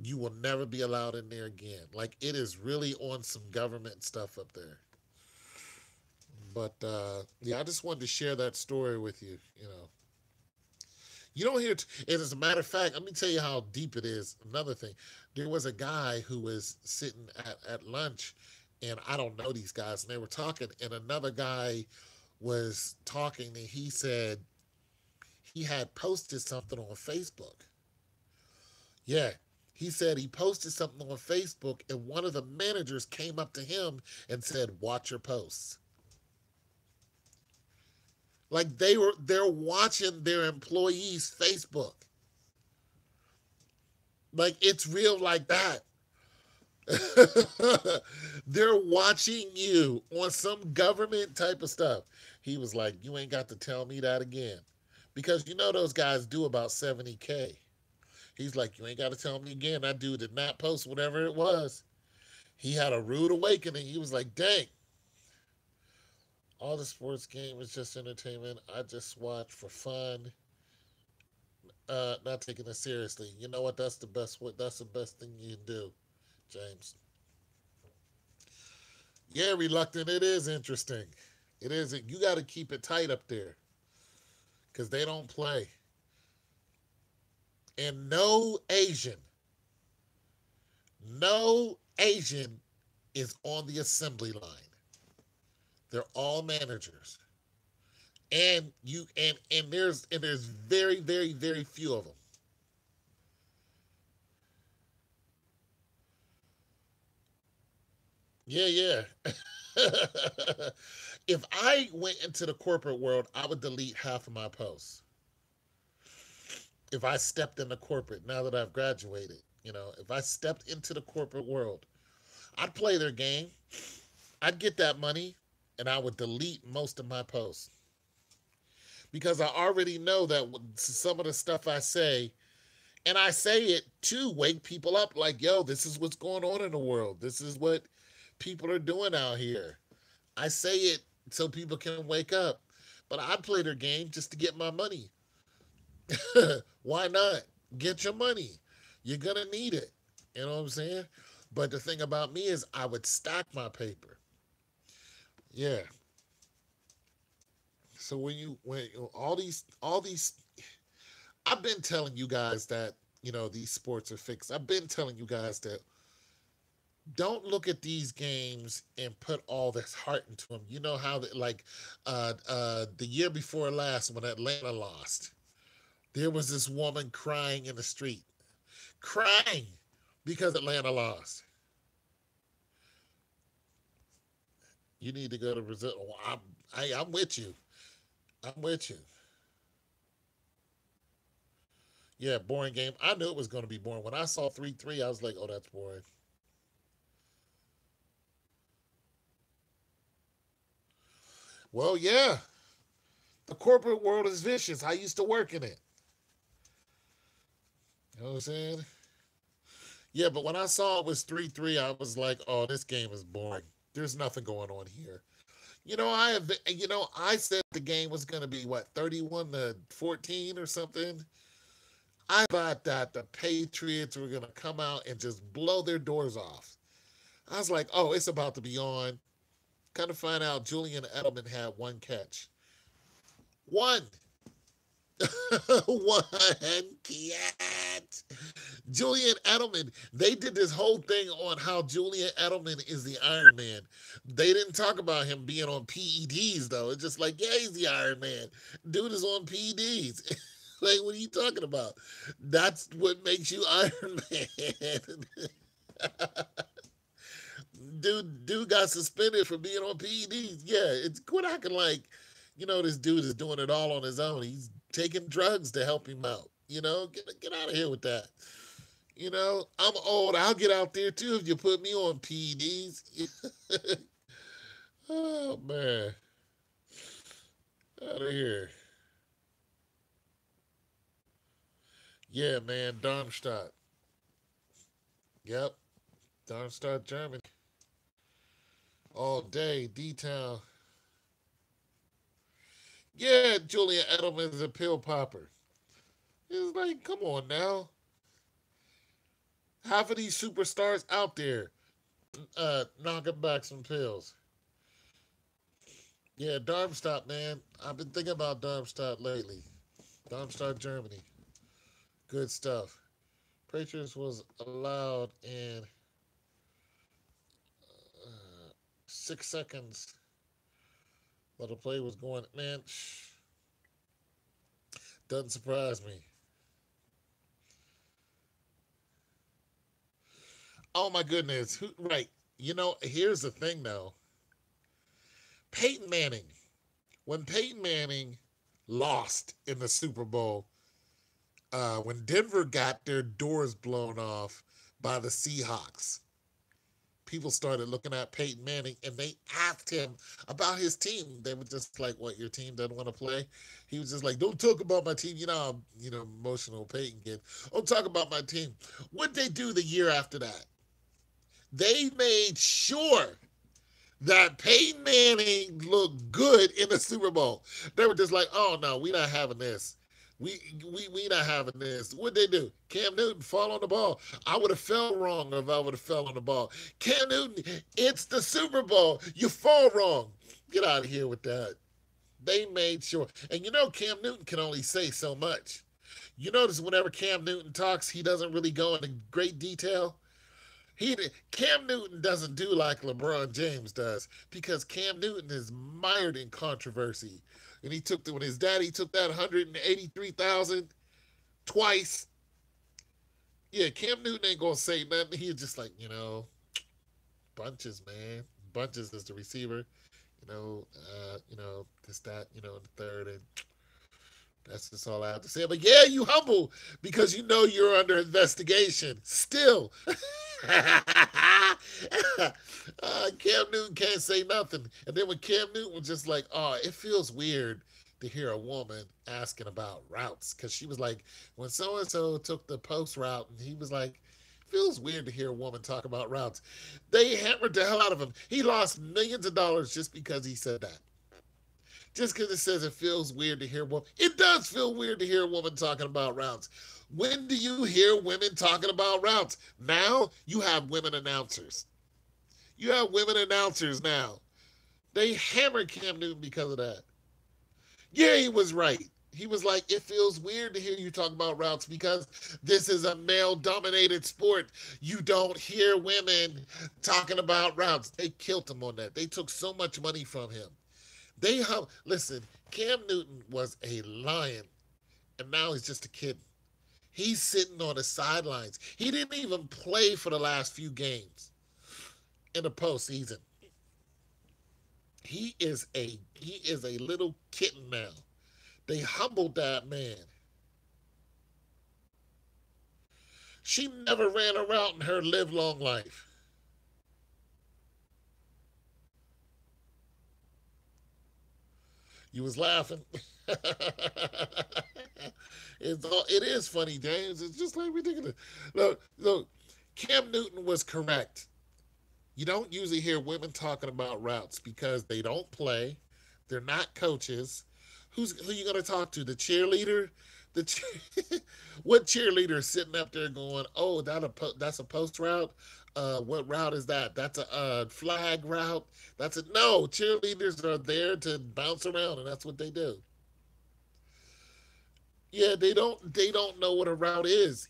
You will never be allowed in there again. Like, it is really on some government stuff up there. But yeah, I just wanted to share that story with you. You don't hear. And as a matter of fact, let me tell you how deep it is. Another thing, there was a guy who was sitting at lunch, and I don't know these guys, and they were talking, and another guy was talking, and he said he had posted something on Facebook. Yeah. He said he posted something on Facebook, and one of the managers came up to him and said, "Watch your posts." Like, they're watching their employees' Facebook. Like, it's real like that. They're watching you on some government type of stuff. He was like, "You ain't got to tell me that again." Because those guys do about 70K. He's like, "You ain't got to tell me again." That dude did not post whatever it was. He had a rude awakening. He was like, "Dang, all the sports game is just entertainment. I just watch for fun, not taking it seriously." You know what? That's the best. That's the best thing you can do, James. Yeah, reluctant. It is interesting. It is. You got to keep it tight up there because they don't play. And no Asian is on the assembly line. They're all managers, and there's very, very, very few of them. Yeah, yeah. If I went into the corporate world, I would delete half of my posts. If I stepped into corporate now that I've graduated, if I stepped into the corporate world, I'd play their game. I'd get that money and I would delete most of my posts because I already know that some of the stuff I say, and I say it to wake people up like, yo, this is what's going on in the world. This is what people are doing out here. I say it so people can wake up. But I'd play their game just to get my money. Why not? Get your money. You're going to need it. You know what I'm saying? But the thing about me is I would stack my paper. Yeah. So when all these I've been telling you guys that, these sports are fixed. I've been telling you guys that don't look at these games and put all this heart into them. You know how like the year before last when Atlanta lost, there was this woman crying in the street, crying because Atlanta lost. You need to go to Brazil. I'm with you. I'm with you. Yeah, boring game. I knew it was going to be boring. When I saw 3-3, I was like, oh, that's boring. Well, yeah, the corporate world is vicious. I used to work in it. You know what I'm saying? Yeah, but when I saw it was 3-3, I was like, oh, this game is boring. There's nothing going on here. I said the game was going to be what, 31-14 or something. I thought that the Patriots were going to come out and just blow their doors off. I was like, oh, it's about to be on. Kind of find out Julian Edelman had one catch. One. One catch. Julian Edelman, they did this whole thing on how Julian Edelman is the Iron Man. They didn't talk about him being on PEDs, though. It's just like, yeah, he's the Iron Man. Dude is on PEDs. Like, what are you talking about? That's what makes you Iron Man. Dude got suspended for being on PEDs. Yeah, it's quit acting like, this dude is doing it all on his own. He's taking drugs to help him out. Get out of here with that. I'm old. I'll get out there too if you put me on PEDs. Oh man, out of here. Yeah, man, Darmstadt. Yep, Darmstadt, Germany. All day, D Town. Yeah, Julia Edelman is a pill popper. It's like, come on now. Half of these superstars out there knocking back some pills. Yeah, Darmstadt, man. I've been thinking about Darmstadt lately. Darmstadt, Germany. Good stuff. Patriots was allowed in 6 seconds while the play was going. Man, doesn't surprise me. Oh my goodness. Right. Here's the thing though. Peyton Manning. When Peyton Manning lost in the Super Bowl, when Denver got their doors blown off by the Seahawks, people started looking at Peyton Manning and they asked him about his team. They were just like, "What? Your team doesn't want to play?" He was just like, "Don't talk about my team." Emotional Peyton kid. Don't talk about my team. What they do the year after that? They made sure that Peyton Manning looked good in the Super Bowl. They were just like, "Oh no, we not having this. We not having this." What they do? Cam Newton fall on the ball. I would have fell wrong if I would have fell on the ball. Cam Newton, it's the Super Bowl. You fall wrong. Get out of here with that. They made sure. And Cam Newton can only say so much. You notice whenever Cam Newton talks, he doesn't really go into great detail. Cam Newton doesn't do like LeBron James does because Cam Newton is mired in controversy. And when his daddy took that 183,000 twice. Yeah, Cam Newton ain't gonna say nothing. He's just like, Bunches, man. Bunches is the receiver. This, that, the third, and that's just all I have to say. But yeah, you humble because you know you're under investigation still. Cam Newton can't say nothing. And then when Cam Newton was just like, oh, it feels weird to hear a woman asking about routes. Because she was like, when so and so took the post route, and he was like, feels weird to hear a woman talk about routes. They hammered the hell out of him. He lost millions of dollars just because he said that. Just because it says it feels weird to hear a woman. It does feel weird to hear a woman talking about routes. When do you hear women talking about routes? Now you have women announcers. You have women announcers now. They hammered Cam Newton because of that. Yeah, he was right. He was like, it feels weird to hear you talk about routes because this is a male dominated sport. You don't hear women talking about routes. They killed him on that. They took so much money from him. Listen, Cam Newton was a lion, and now he's just a kid. He's sitting on the sidelines. He didn't even play for the last few games in the postseason. He is a little kitten now. They humbled that man. She never ran a route in her live long life. You was laughing. It is funny, James. It's just like ridiculous. Look, Cam Newton was correct. You don't usually hear women talking about routes because they don't play. They're not coaches. Who you gonna talk to? The cheerleader? The what cheerleader is sitting up there going, "Oh, that's a post route. What route is that? That's a flag route. That's a no. Cheerleaders are there to bounce around, and that's what they do. Yeah, they don't know what a route is,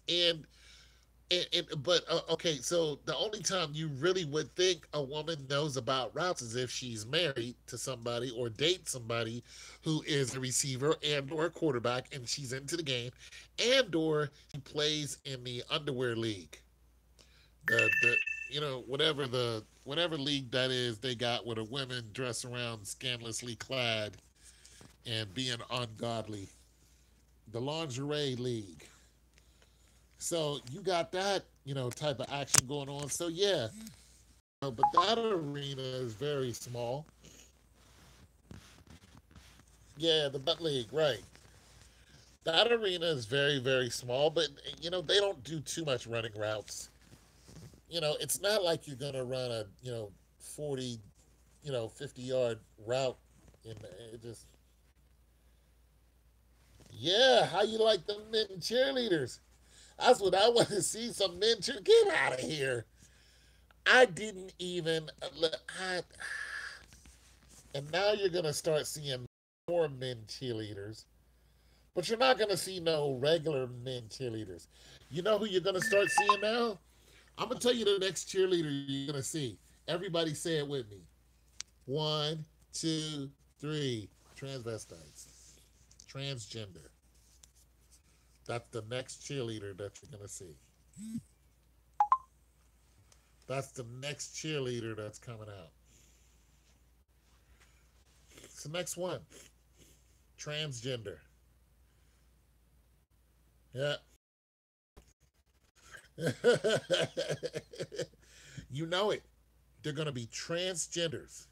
but okay, so the only time you really would think a woman knows about routes is if she's married to somebody or dates somebody who is a receiver and or a quarterback and she's into the game and or she plays in the underwear league. The whatever league that is they got where the women dress around scandalously clad and being ungodly. The lingerie league. So you got that, type of action going on. So yeah, but that arena is very small. Yeah, the butt league, right? That arena is very, very small, but they don't do too much running routes. It's not like you're gonna run a 40, 50-yard route. It just yeah, how you like the men cheerleaders? That's what I want to see. Some men cheer. Get out of here. I didn't even. I, and now you're gonna start seeing more men cheerleaders, but you're not gonna see no regular men cheerleaders. You know who you're gonna start seeing now? I'm gonna tell you the next cheerleader you're gonna see. Everybody say it with me. One, two, three. Transvestites. Transgender. That's the next cheerleader that you're gonna see. That's the next cheerleader that's coming out. It's the next one. Transgender. Yeah. You know it. They're gonna be transgenders.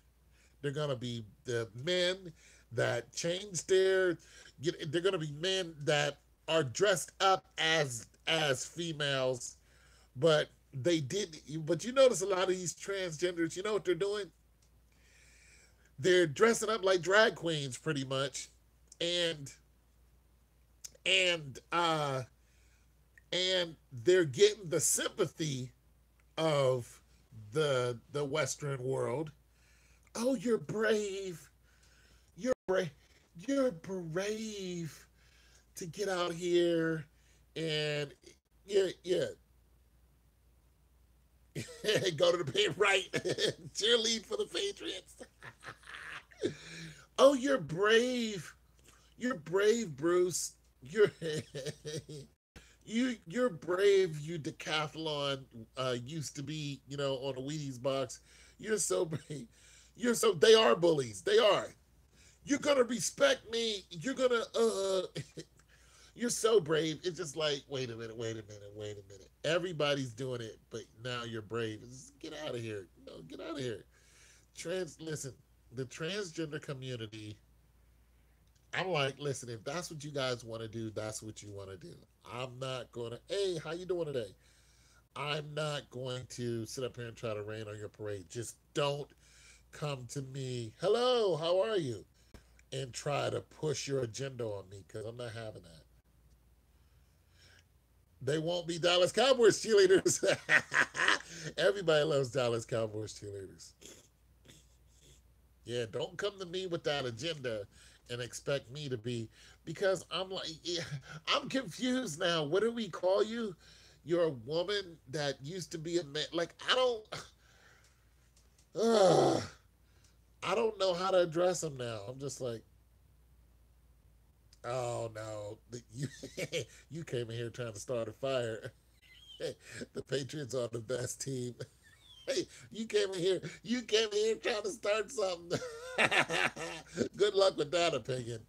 They're gonna be the men that change their. They're gonna be men that are dressed up as females, but they did. But you notice a lot of these transgenders. You know what they're doing? They're dressing up like drag queens, pretty much, and and uh and they're getting the sympathy of the Western world. Oh, you're brave. You're brave. You're brave to get out here and yeah. Go to the paint right. Cheerlead for the Patriots. Oh, you're brave. You're brave, Bruce. You're You're brave. You decathlon used to be, on a Wheaties box. You're so brave. They are bullies. They are. You're gonna respect me. You're gonna you're so brave. It's just like, wait a minute. Everybody's doing it, but now you're brave. Get out of here. No, get out of here. Listen, the transgender community, I'm like, listen, if that's what you guys want to do, that's what you want to do. I'm not gonna, hey, how you doing today? I'm not going to sit up here and try to rain on your parade. Just don't come to me, hello, how are you? And try to push your agenda on me, because I'm not having that. They won't be Dallas Cowboys cheerleaders. Everybody loves Dallas Cowboys cheerleaders. Yeah, don't come to me with that agenda and expect me to be, because I'm like, yeah, I'm confused now. What do we call you? You're a woman that used to be a man. Like, uh, I don't know how to address them now. I'm just like, oh no, you you came in here trying to start a fire. The Patriots are the best team. Hey, you came in here trying to start something. Good luck with that opinion.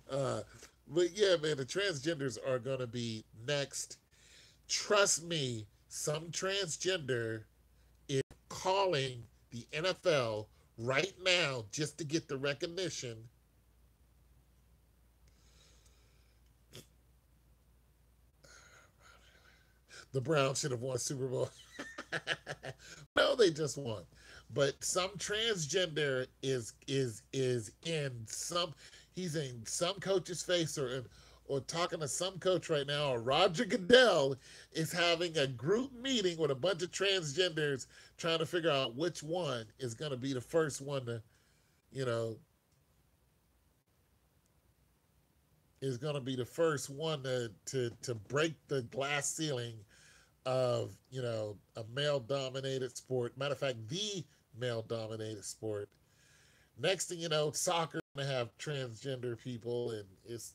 Uh, but yeah, man, the transgenders are gonna be next. Trust me, some transgender is calling the NFL right now just to get the recognition. The Browns should have won Super Bowl. No, they just won. But some transgender is in some, he's in some coach's face, or talking to some coach right now, or Roger Goodell is having a group meeting with a bunch of transgenders trying to figure out which one is going to be the first one to, you know, is going to be the first one to break the glass ceiling of, a male dominated sport. Matter of fact, the male dominated sport. Next thing you know, soccer gonna have transgender people, and it's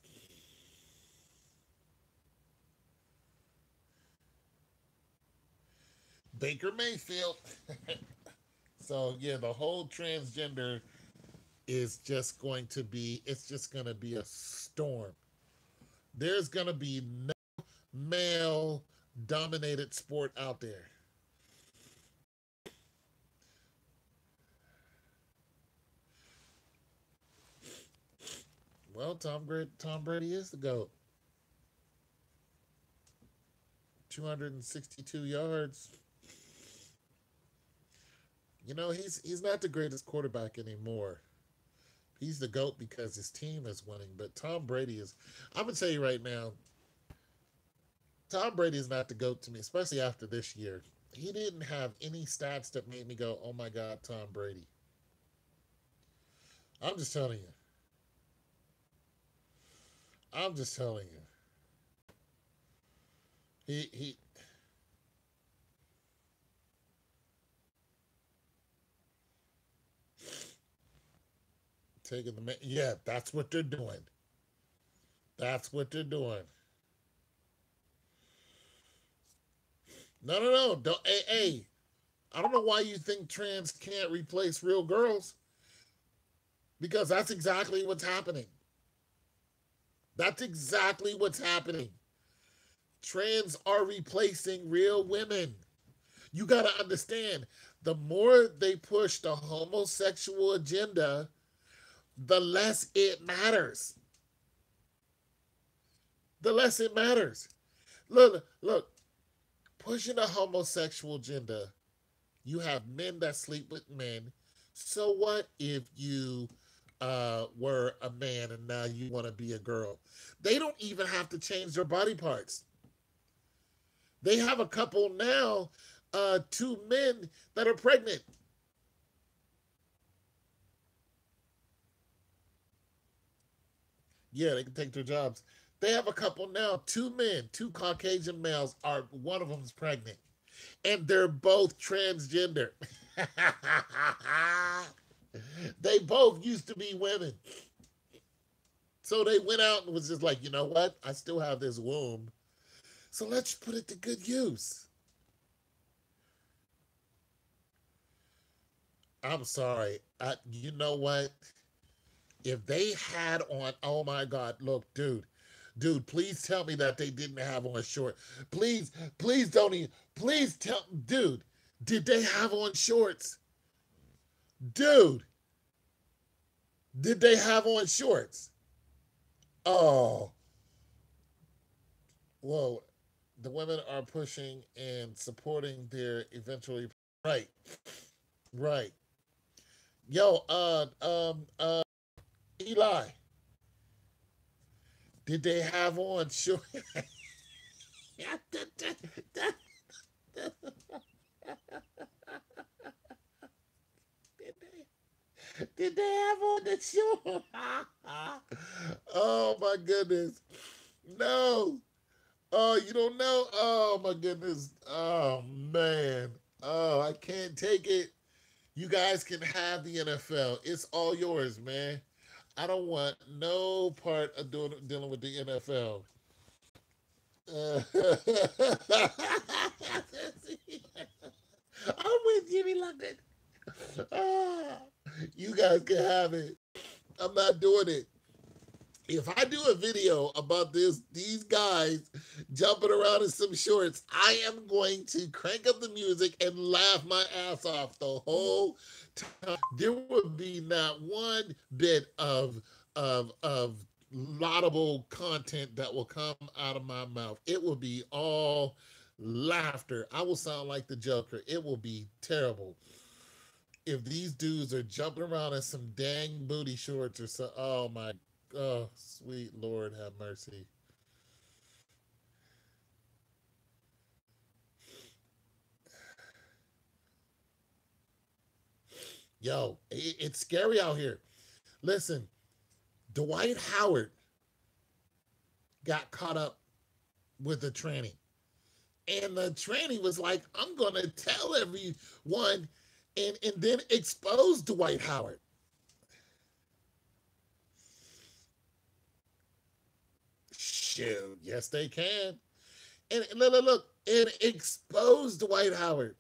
Baker Mayfield. So yeah, the whole transgender is just going to be, it's just going to be a storm. There's going to be no male dominated sport out there. Well, Tom Brady is the GOAT. 262 yards. He's not the greatest quarterback anymore. He's the GOAT because his team is winning. But Tom Brady is, I'm going to tell you right now, Tom Brady is not the GOAT to me, especially after this year. He didn't have any stats that made me go, oh my God, Tom Brady. I'm just telling you. I'm just telling you. He taking the man. Yeah, that's what they're doing. That's what they're doing. No, no, no. Don't. Hey, hey. I don't know why you think trans can't replace real girls, because that's exactly what's happening. That's exactly what's happening. Trans are replacing real women. You got to understand, the more they push the homosexual agenda, the less it matters. The less it matters. Look, look, pushing a homosexual agenda, you have men that sleep with men. So what if you were a man and now you want to be a girl? They don't even have to change their body parts. They have a couple now, two men that are pregnant. Yeah, they can take their jobs. They have a couple now, two men, two Caucasian males, are one of them's pregnant. And they're both transgender. They both used to be women. So they went out and was just like, you know what? I still have this womb. So let's put it to good use. I'm sorry. You know what? If they had on, oh my God, look, dude, please tell me that they didn't have on short. Please, please don't even, please tell, dude, did they have on shorts? Dude, did they have on shorts? Oh, whoa. The women are pushing and supporting their eventually. Right, right. Yo, Eli, did they have on shorts? Did they have on the short? Oh my goodness. No. Oh, you don't know? Oh my goodness. Oh man. Oh, I can't take it. You guys can have the NFL. It's all yours, man. I don't want no part of dealing with the NFL. I'm with Jimmy London. Ah, you guys can have it. I'm not doing it. If I do a video about these guys jumping around in some shorts, I am going to crank up the music and laugh my ass off the whole time. There would be not one bit of laudable content that will come out of my mouth. It will be all laughter. I will sound like the Joker. It will be terrible if these dudes are jumping around in some dang booty shorts or so. Oh my, oh sweet Lord, have mercy. Yo, it's scary out here. Listen, Dwight Howard got caught up with a tranny, and the tranny was like, "I'm gonna tell everyone," and then expose Dwight Howard. Shoot, yes they can. And look, and expose Dwight Howard.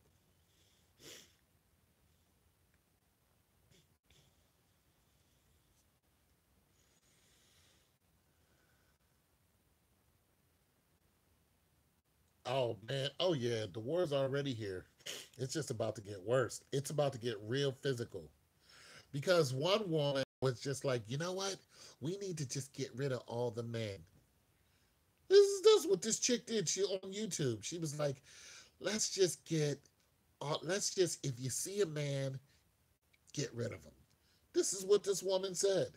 Oh man, oh yeah, the war's already here. It's just about to get worse. It's about to get real physical. Because one woman was just like, you know what? We need to just get rid of all the men. This is what this chick did. She on YouTube. She was like, let's just let's just, if you see a man, get rid of him. This is what this woman said.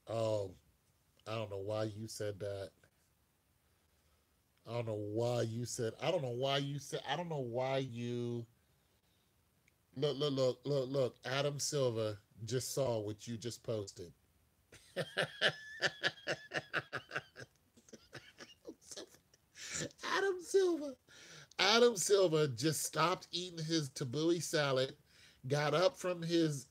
Oh, I don't know why you said that. I don't know why you said. I don't know why you said. I don't know why you look. Adam Silva just saw what you just posted. Adam Silva. Adam Silva just stopped eating his tabbouleh salad, got up from his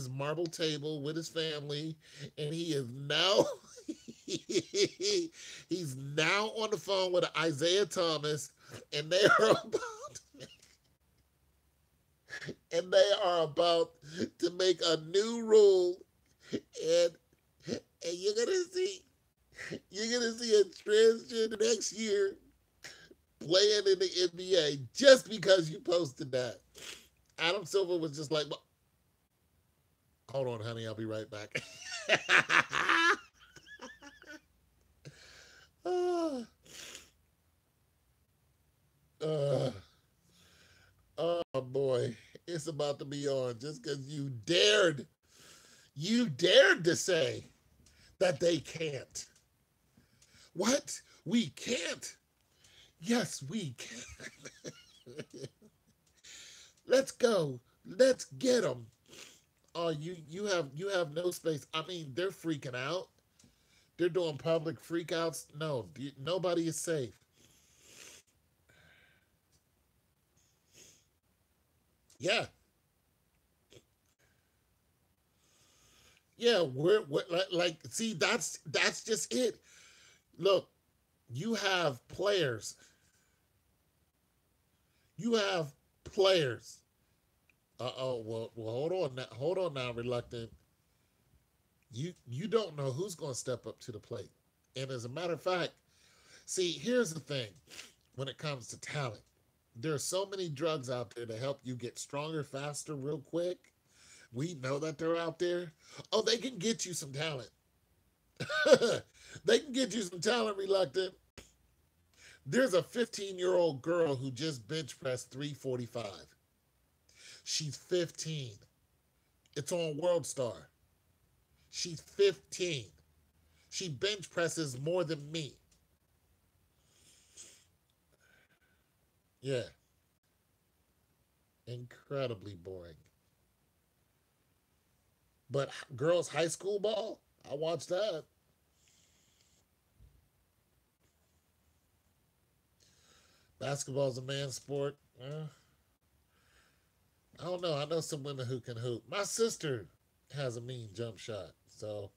marble table with his family, and he is now he's now on the phone with Isaiah Thomas, and they are about to make a new rule, and and you're gonna see a transgender next year playing in the NBA just because you posted that. Adam Silver was just like, well, hold on, honey, I'll be right back. uh, uh, oh boy, it's about to be on just because you dared to say that they can't. What? We can't. Yes, we can. Let's go. Let's get them. Oh, you have no space. I mean, they're freaking out. They're doing public freakouts. No, nobody is safe. Yeah, Yeah, we're like see that's just it. Look, you have players. You have players. Well, hold on now, reluctant. You don't know who's going to step up to the plate. And as a matter of fact, see, here's the thing when it comes to talent. There are so many drugs out there to help you get stronger faster real quick. We know that they're out there. Oh, they can get you some talent. They can get you some talent, reluctant. There's a 15-year-old girl who just bench pressed 345. She's 15. It's on World Star. She's 15. She bench presses more than me. Yeah, incredibly boring. But girls' high school ball, I watched that. Basketball's a man's sport. I don't know. I know some women who can hoop. My sister has a mean jump shot, so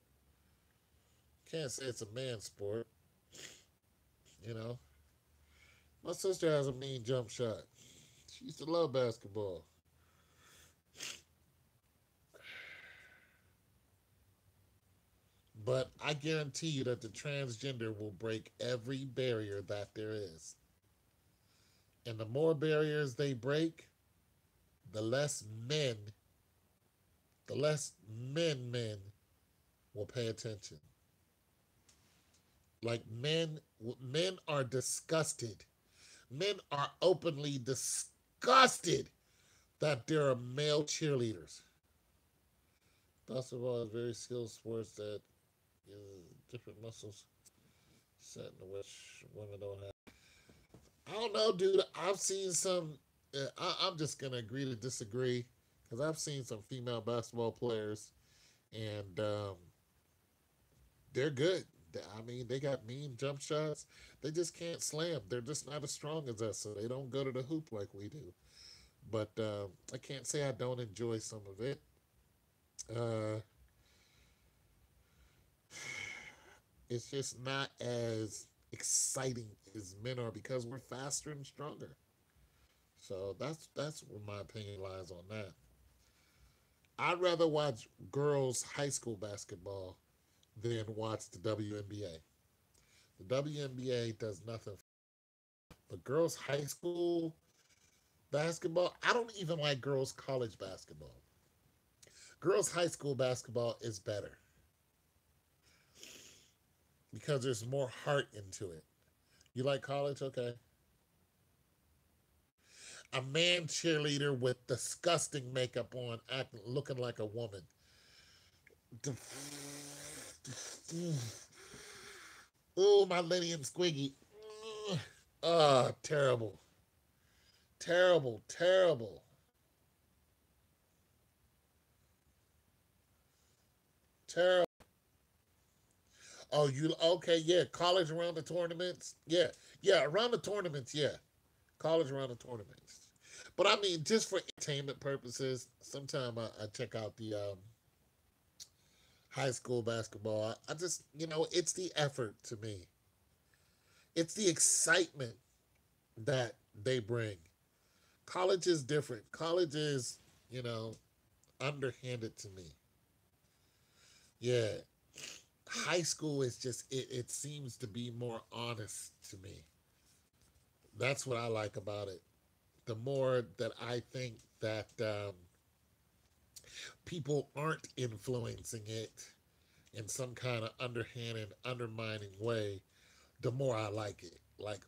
can't say it's a man's sport. You know, my sister has a mean jump shot. She used to love basketball. But I guarantee you that the transgender will break every barrier that there is. And the more barriers they break, the less men, the less men will pay attention. Like men are disgusted. Men are openly disgusted that there are male cheerleaders. Basketball is very skilled sports that uses different muscles set in which women don't have. I don't know, dude. I've seen some. I'm just gonna agree to disagree because I've seen some female basketball players, and they're good. I mean, they got mean jump shots. They just can't slam. They're just not as strong as us, so they don't go to the hoop like we do. But I can't say I don't enjoy some of it. Uh, it's just not as exciting as men are because we're faster and stronger. So that's where my opinion lies on that. I'd rather watch girls high school basketball than watch the WNBA. The WNBA does nothing. But girls high school basketball, I don't even like girls college basketball. Girls high school basketball is better because there's more heart into it. You like college? Okay. A man cheerleader with disgusting makeup on, acting looking like a woman. Oh, my Lenny and Squiggy. Oh, terrible. Terrible. Terrible. Terrible. Oh, you okay? Yeah, college around the tournaments. Yeah, yeah, around the tournaments. Yeah, college around the tournaments. But I mean, just for entertainment purposes, sometimes I check out the high school basketball. I just, it's the effort to me. It's the excitement that they bring. College is different. College is, you know, underhanded to me. Yeah. High school is just, it seems to be more honest to me. That's what I like about it. The more that I think that people aren't influencing it in some kind of underhanded, undermining way, the more I like it. Like,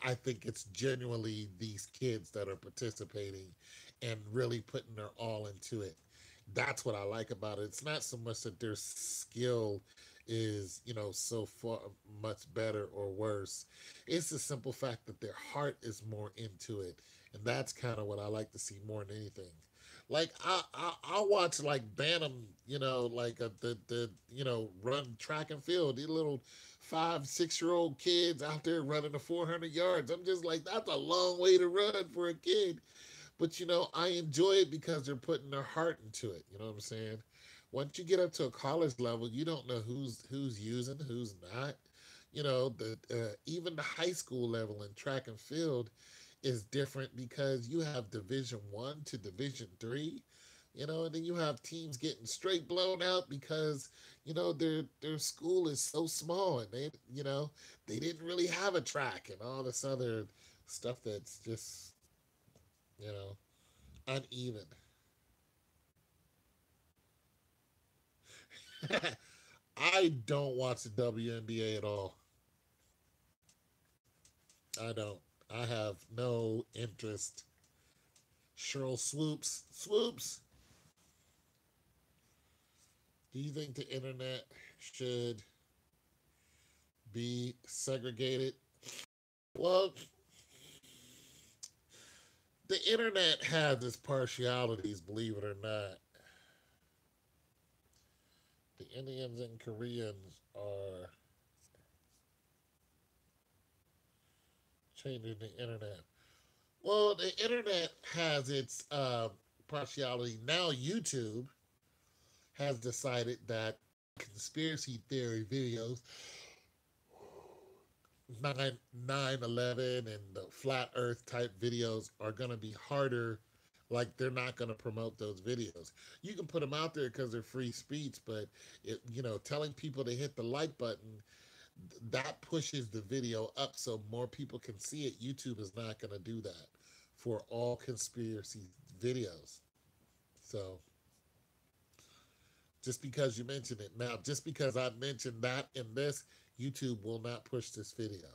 I think it's genuinely these kids that are participating and really putting their all into it. That's what I like about it. It's not so much that their skill is, so far much better or worse. It's the simple fact that their heart is more into it. And that's kind of what I like to see more than anything. Like I watch like Bantam, like run track and field. These little 5, 6 year old kids out there running the 400 yards. I'm just like, that's a long way to run for a kid. But I enjoy it because they're putting their heart into it. You know what I'm saying? Once you get up to a college level, you don't know who's using, who's not. The even the high school level in track and field is different because you have Division 1 to Division 3. And then you have teams getting straight blown out because their school is so small, and they didn't really have a track and all this other stuff that's just you know uneven. I don't watch the WNBA at all. I don't. I have no interest. Cheryl Swoops. Do you think the internet should be segregated? Well, the internet has its partialities, believe it or not. The Indians and Koreans are changing the internet. Well, the internet has its partiality. Now, YouTube has decided that conspiracy theory videos, 9/11 and the flat earth type videos, are going to be harder. Like, they're not going to promote those videos. You can put them out there because they're free speech, but telling people to hit the like button, that pushes the video up so more people can see it. YouTube is not going to do that for all conspiracy videos. So just because you mentioned it, now just because I mentioned that in this, YouTube will not push this video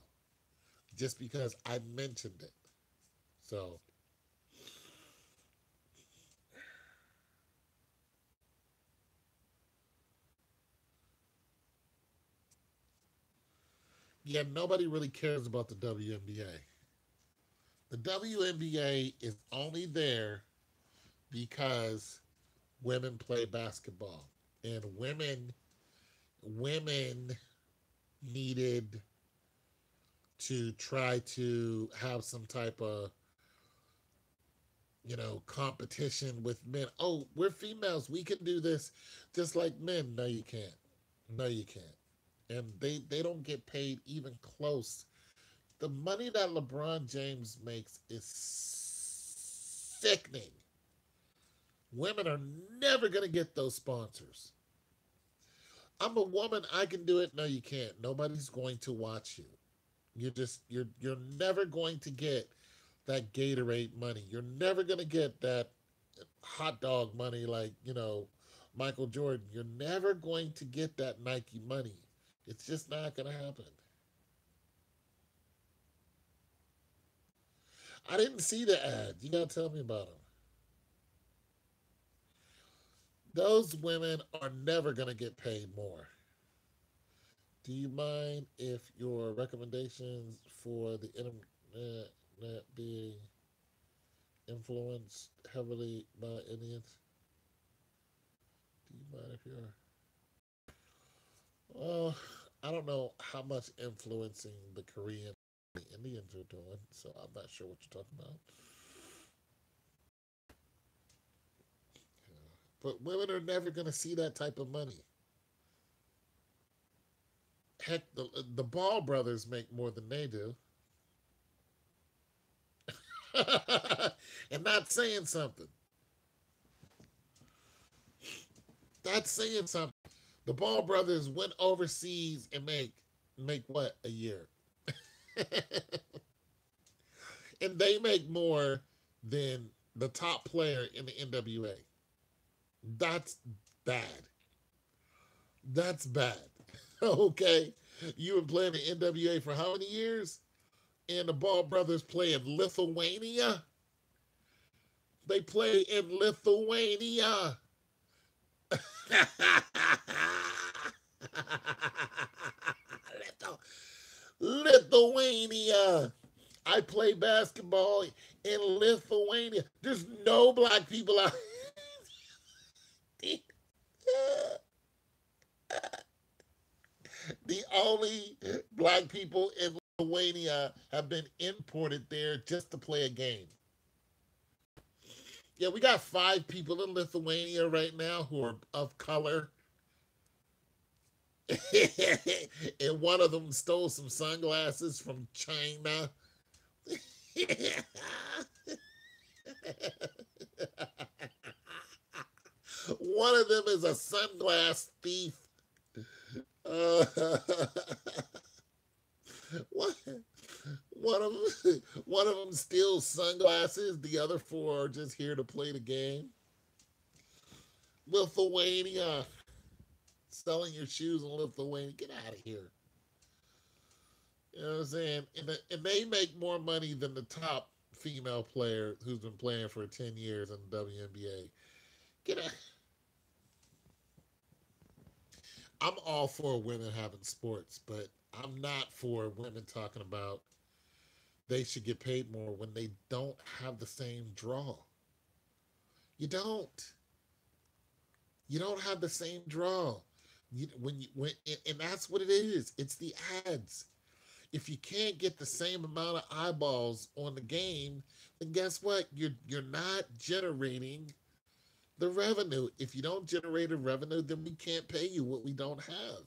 just because I mentioned it. So yeah, nobody really cares about the WNBA. The WNBA is only there because women play basketball, and women needed to try to have some type of competition with men. Oh, we're females, we can do this just like men. No, you can't. No, you can't. And they don't get paid even close. The money that LeBron James makes is sickening. Women are never going to get those sponsors. I'm a woman, I can do it. No, you can't. Nobody's going to watch you. You're never going to get that Gatorade money. You're never going to get that hot dog money like, Michael Jordan. You're never going to get that Nike money. It's just not going to happen. I didn't see the ad. You got to tell me about them. Those women are never going to get paid more. Do you mind if your recommendations for the internet being influenced heavily by Indians? Do you mind if you're. Well, I don't know how much influencing the Korean the Indians are doing, so I'm not sure what you're talking about. But women are never going to see that type of money. Heck, the Ball brothers make more than they do. And not saying something. That's saying something. The Ball brothers went overseas and make what a year, and they make more than the top player in the NWA. That's bad. That's bad. Okay, you been playing the NWA for how many years? And the Ball brothers play in Lithuania. They play in Lithuania. Lithuania. I play basketball in Lithuania. There's no black people out. The only black people in Lithuania have been imported there just to play a game. Yeah, we got 5 people in Lithuania right now who are of color. And one of them stole some sunglasses from China. One of them is a sunglass thief. Uh, one, one of them steals sunglasses. The other 4 are just here to play the game. Lithuania, selling your shoes in Lithuania. Get out of here. You know what I'm saying? And they make more money than the top female player who's been playing for 10 years in the WNBA. Get out. I'm all for women having sports, but I'm not for women talking about they should get paid more when they don't have the same draw. You don't. You don't have the same draw. And that's what it is. It's the ads. If you can't get the same amount of eyeballs on the game, then guess what? You're not generating the revenue. If you don't generate a revenue, then we can't pay you what we don't have.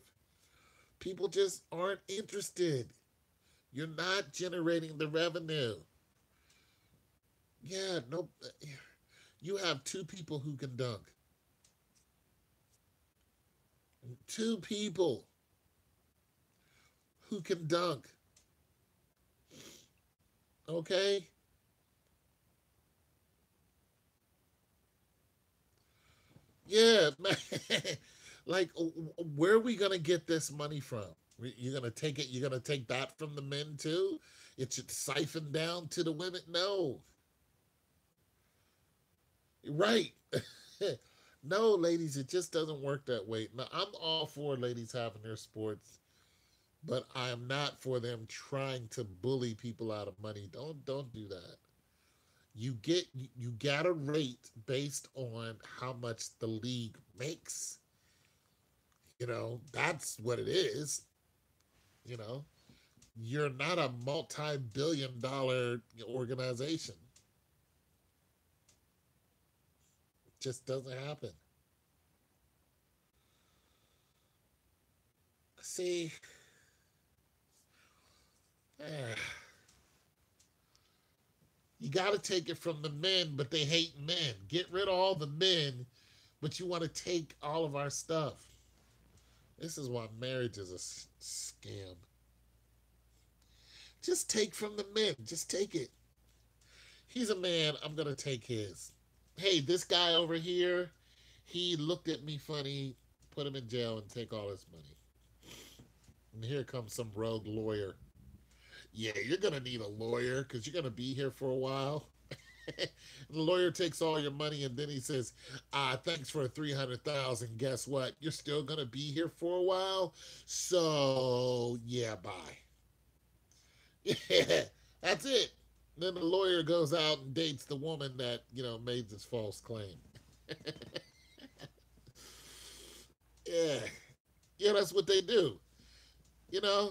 People just aren't interested. You're not generating the revenue. Yeah, no. You have 2 people who can dunk. 2 people who can dunk. Okay? Yeah, man. Like, where are we going to get this money from? You're going to take it, you're going to take that from the men too? It should siphon down to the women? No. Right. No, ladies, it just doesn't work that way. Now, I'm all for ladies having their sports, but I am not for them trying to bully people out of money. Don't do that. You got a rate based on how much the league makes. That's what it is. You know, you're not a multi-billion-dollar organization. It just doesn't happen. See, eh, you got to take it from the men, but they hate men. Get rid of all the men, but you want to take all of our stuff. This is why marriage is a scam. Just take from the men. Just take it. He's a man. I'm going to take his. Hey, this guy over here, he looked at me funny, put him in jail, and take all his money. And here comes some rogue lawyer. Yeah, you're going to need a lawyer because you're going to be here for a while. The lawyer takes all your money and then he says, thanks for 300,000. Guess what? You're still going to be here for a while. So, yeah, bye. Yeah, that's it. Then the lawyer goes out and dates the woman that, made this false claim. Yeah. Yeah, that's what they do.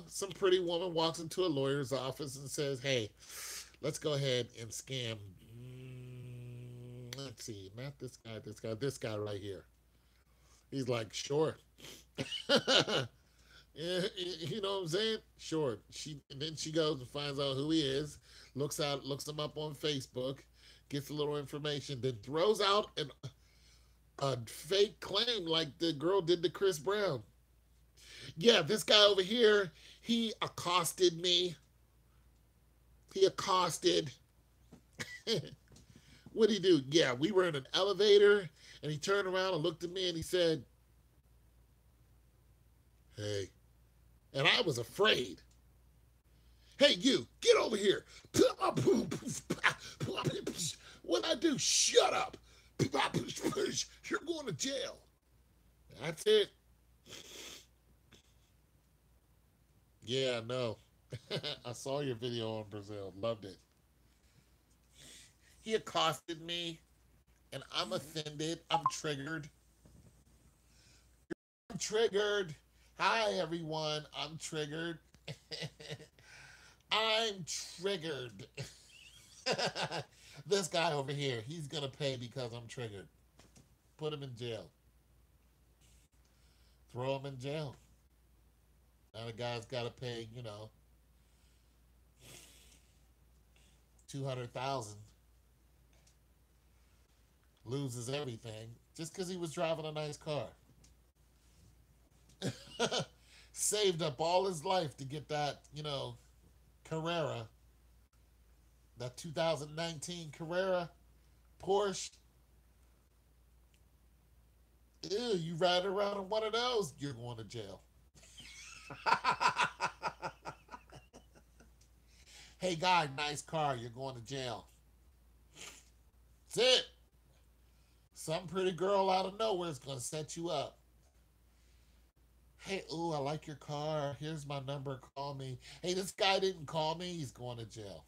Some pretty woman walks into a lawyer's office and says, hey, let's go ahead and scam. Let's see, not this guy right here. He's like, sure. Yeah, you know what I'm saying? Sure. And then she goes and finds out who he is, looks him up on Facebook, gets a little information, then throws out a fake claim like the girl did to Chris Brown. Yeah, this guy over here, he accosted me. He accosted. What did he do? Yeah, we were in an elevator, and he turned around and looked at me and he said, hey. And I was afraid. Hey, you, get over here. What I do? Shut up. You're going to jail. That's it. Yeah, no. I saw your video on Brazil. Loved it. He accosted me, and I'm offended. I'm triggered. I'm triggered. Hi, everyone. I'm triggered. I'm triggered. This guy over here, he's gonna pay because I'm triggered. Put him in jail. Throw him in jail. Now the guy's got to pay, 200,000, loses everything just because he was driving a nice car. Saved up all his life to get that, Carrera, that 2019 Carrera Porsche. Ew, you ride around in one of those, you're going to jail. Hey, guy, nice car, you're going to jail. That's it. Some pretty girl out of nowhere is going to set you up. Hey, ooh, I like your car. Here's my number. Call me. Hey, this guy didn't call me. He's going to jail.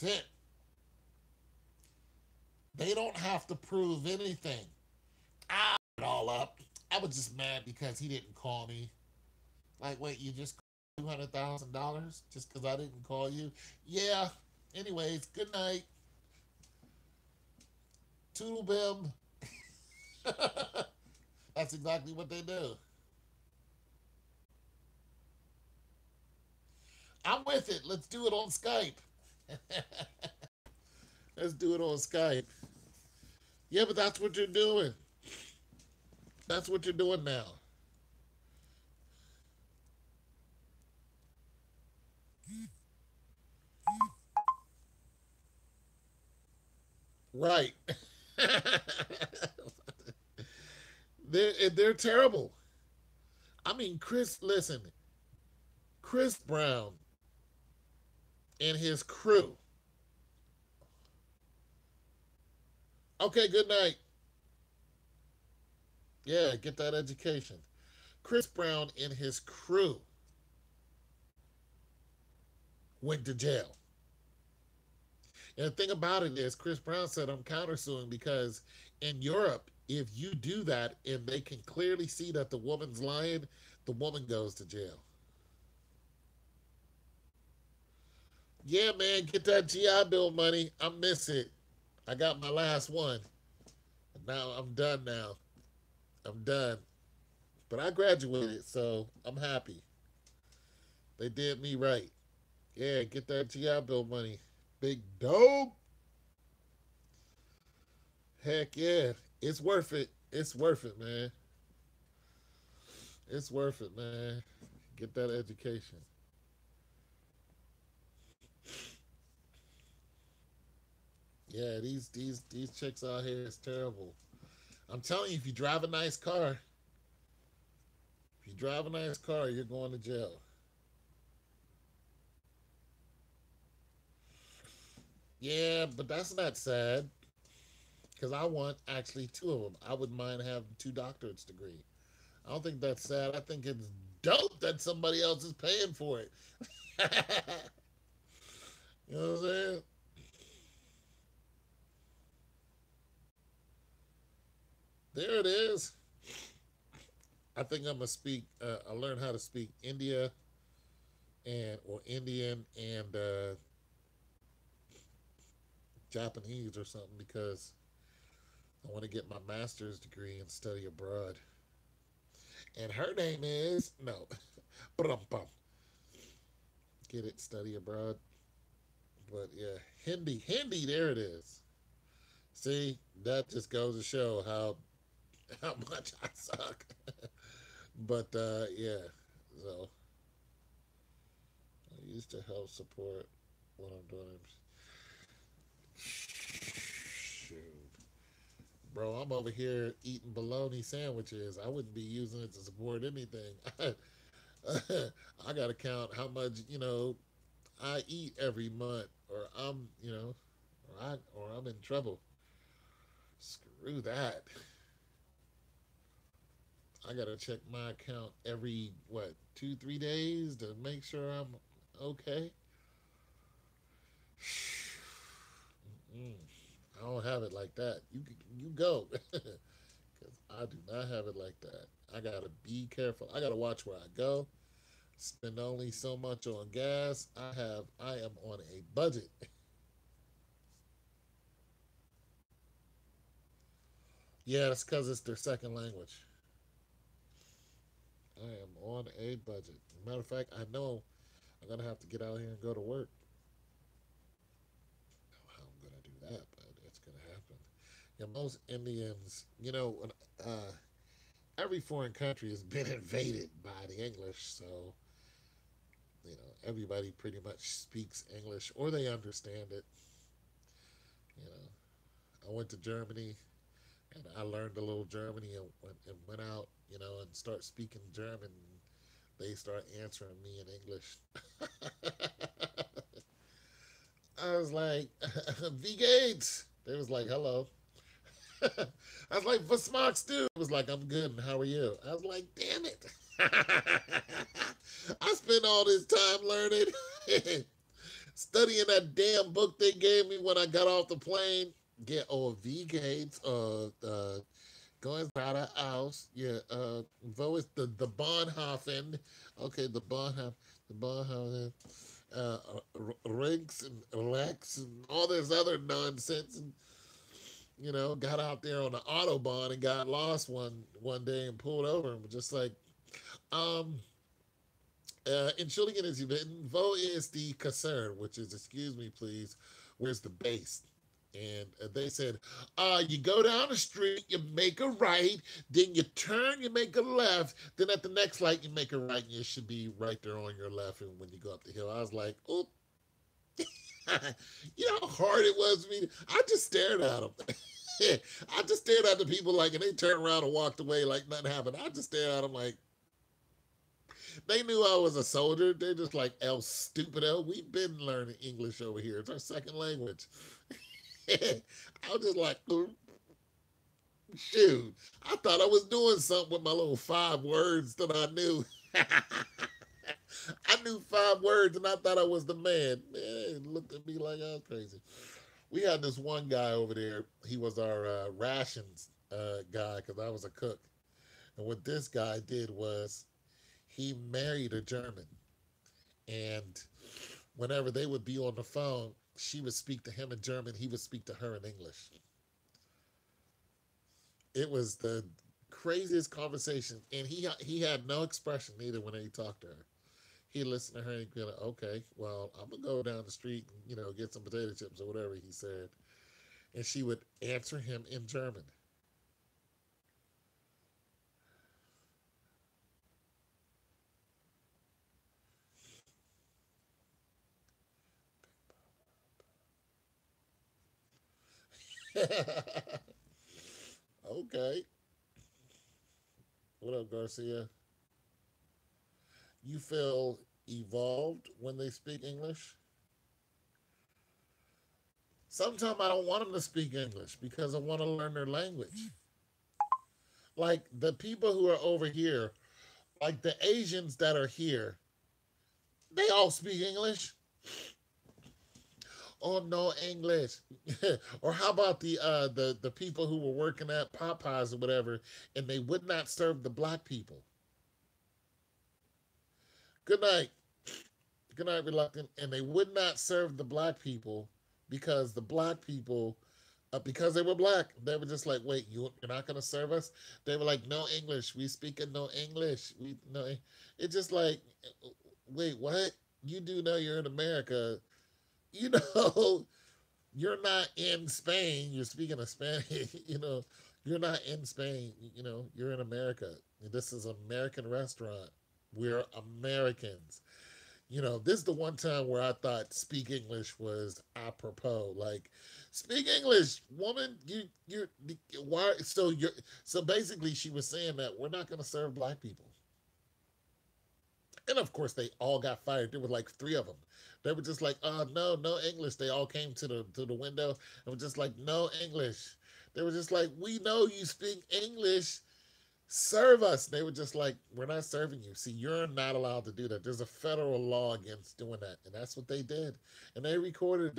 That's it. They don't have to prove anything. I it all up. I was just mad because he didn't call me. Like, wait, you just $200,000 just because I didn't call you? Yeah. Anyways, good night. Toodle bim. That's exactly what they do. I'm with it. Let's do it on Skype. Let's do it on Skype. Yeah, but that's what you're doing. That's what you're doing now. Right. they're terrible. I mean, listen, Chris Brown and his crew. Okay, good night. Yeah, get that education. Chris Brown and his crew went to jail. And the thing about it is, Chris Brown said, I'm countersuing because in Europe, if you do that and they can clearly see that the woman's lying, the woman goes to jail. Yeah, man, get that GI Bill money. I miss it. I got my last one. Now I'm done now. I'm done. But I graduated, so I'm happy. They did me right. Yeah, get that GI Bill money. Big dope. Heck yeah. It's worth it. It's worth it, man. It's worth it, man. Get that education. Yeah, these chicks out here is terrible. I'm telling you, if you drive a nice car, if you drive a nice car, you're going to jail. Yeah, but that's not sad because I want actually two of them. I wouldn't mind having two doctorates degree. I don't think that's sad. I think it's dope that somebody else is paying for it. You know what I'm saying? There it is. I think I'm gonna speak. I learned how to speak India and or Indian and Japanese or something because I want to get my master's degree and study abroad. And her name is no, get it, study abroad. But yeah, Hindi. There it is. See, that just goes to show how much I suck. But yeah, so I used to help support what I'm doing. Shoot. Bro, I'm over here eating bologna sandwiches. I wouldn't be using it to support anything. I got to count how much, I eat every month or I'm in trouble. Screw that. I got to check my account every what, 2 3 days to make sure I'm okay. Mm, I don't have it like that. You go, because I do not have it like that. I gotta be careful. I gotta watch where I go. Spend only so much on gas. I am on a budget. Yeah, that's because it's their second language. I am on a budget. Matter of fact, I know I'm gonna have to get out here and go to work. How I'm gonna do that, but it's gonna happen. Yeah, most Indians, uh, every foreign country has been invaded by the English, so everybody pretty much speaks English or they understand it. You know, I went to Germany and I learned a little Germany and went out, and start speaking German. They start answering me in English. I was like, "V Gates." They was like, "Hello." I was like, "For smocks, dude." It was like, "I'm good, and how are you?" I was like, "Damn it." I spent all this time learning, studying that damn book they gave me when I got off the plane. Get V Gates, going geradeaus. Yeah, wo ist the Bahnhofen? Okay, the Bahnhofen, uh, Rinks and Rex and all this other nonsense. And, got out there on the Autobahn and got lost one day and pulled over and was just like, um, Entschuldigen Sie bitten, wo ist die Kaserne? Which is, excuse me, please, where's the base? And they said, you go down the street, you make a right, then you turn, you make a left, then at the next light, you make a right, and you should be right there on your left. And when you go up the hill, I was like, oh, you know how hard it was for me? I just stared at them. I just stared at the people like, and they turned around and walked away like nothing happened. I just stared at them like, they knew I was a soldier. They're just like, El stupido. We've been learning English over here. It's our second language. I was just like, shoot. I thought I was doing something with my little 5 words that I knew. I knew 5 words and I thought I was the man. Man, it looked at me like I was crazy. We had this one guy over there. He was our rations guy because I was a cook. And what this guy did was he married a German. And whenever they would be on the phone, she would speak to him in German. He would speak to her in English. It was the craziest conversation, and he had no expression either when he talked to her. He listened to her and he'd be like, "Okay, well, I'm gonna go down the street and get some potato chips or whatever he said," and she would answer him in German. Okay, what up, Garcia? You feel evolved when they speak English? Sometimes I don't want them to speak English because I want to learn their language. Like the people who are over here, like the Asians that are here, they all speak English. Oh, no English. Or how about the people who were working at Popeyes or whatever, and they would not serve the black people. Good night. Good night, reluctant. And they would not serve the black people because the black people, because they were black, they were just like, wait, you're not gonna serve us? They were like, no English. We speak in no English. We no. It's just like, wait, what? You do know you're in America. You know, you're not in Spain. You're speaking of Spanish. You're not in Spain. You're in America. This is an American restaurant. We're Americans. This is the one time where I thought speak English was apropos. Like, speak English, woman. You why? So basically, she was saying that we're not going to serve black people. And of course, they all got fired. There were like 3 of them. They were just like, no, no English. They all came to the window and were just like, no English. They were just like, we know you speak English. Serve us. They were just like, we're not serving you. See, you're not allowed to do that. There's a federal law against doing that. And that's what they did. And they recorded,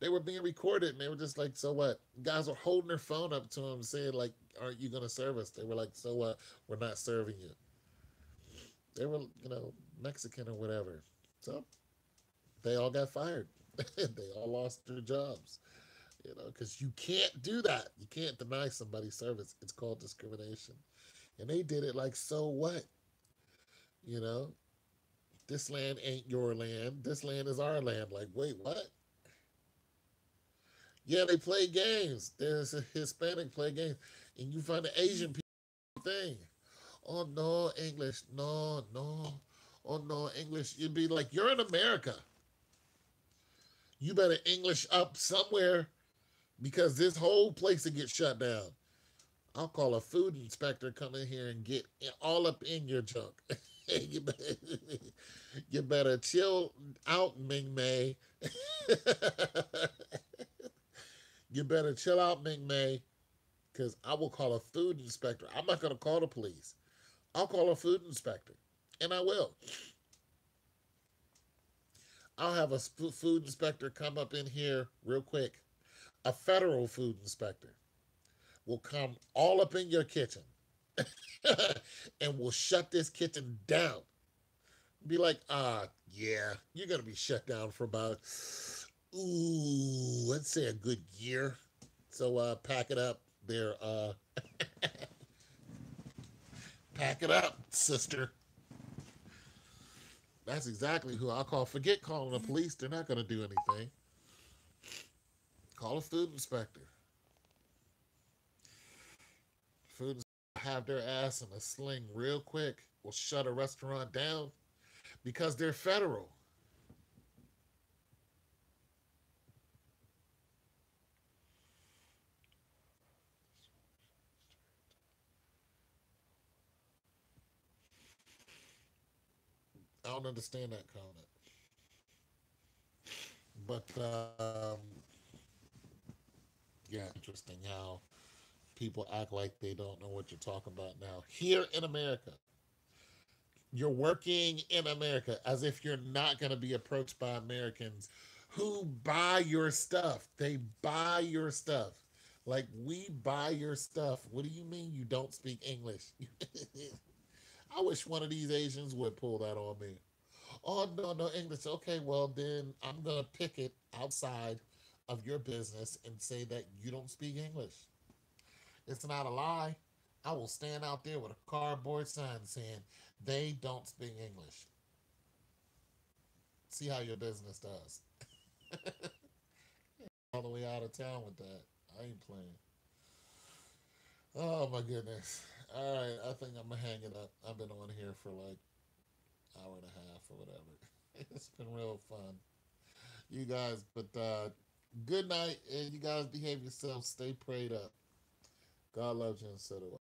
they were being recorded and they were just like, so what? Guys were holding their phone up to them saying, like, aren't you gonna serve us? They were like, so what? We're not serving you. They were, Mexican or whatever. So they all got fired. They all lost their jobs. Because you can't do that. You can't deny somebody service. It's called discrimination. And they did it like, so what? You know, this land ain't your land. This land is our land. Like, wait, what? Yeah, they play games. There's a Hispanic play games. And you find the Asian people thing. Oh, no, English. No, no. Oh, no, English. You'd be like, you're in America. You better English up somewhere because this whole place will get shut down. I'll call a food inspector, come in here and get all up in your junk. you, better, you better chill out, Ming Mei. You better chill out, Ming Mei, because I will call a food inspector. I'm not going to call the police. I'll call a food inspector, and I will. I'll have a food inspector come up in here real quick. A federal food inspector will come all up in your kitchen and will shut this kitchen down. Be like, yeah, you're gonna be shut down for about, let's say a good year. So pack it up there. Pack it up, sister. That's exactly who I'll call. Forget calling the police. They're not gonna do anything. Call a food inspector. Food inspector have their ass in a sling real quick. Will shut a restaurant down because they're federal. I don't understand that comment. But yeah, interesting how people act like they don't know what you're talking about now. Here in America, you're working in America as if you're not going to be approached by Americans who buy your stuff. They buy your stuff. Like, we buy your stuff. What do you mean you don't speak English? I wish one of these Asians would pull that on me. Oh, no, no English. Okay, well, then I'm going to pick it outside of your business and say that you don't speak English. It's not a lie. I will stand out there with a cardboard sign saying they don't speak English. See how your business does. All the way out of town with that. I ain't playing. Oh my goodness. All right, I think I'm gonna hang it up. I've been on here for like hour and a half or whatever. It's been real fun. You guys, but good night, and you guys behave yourselves. Stay prayed up. God loves you, and so do I.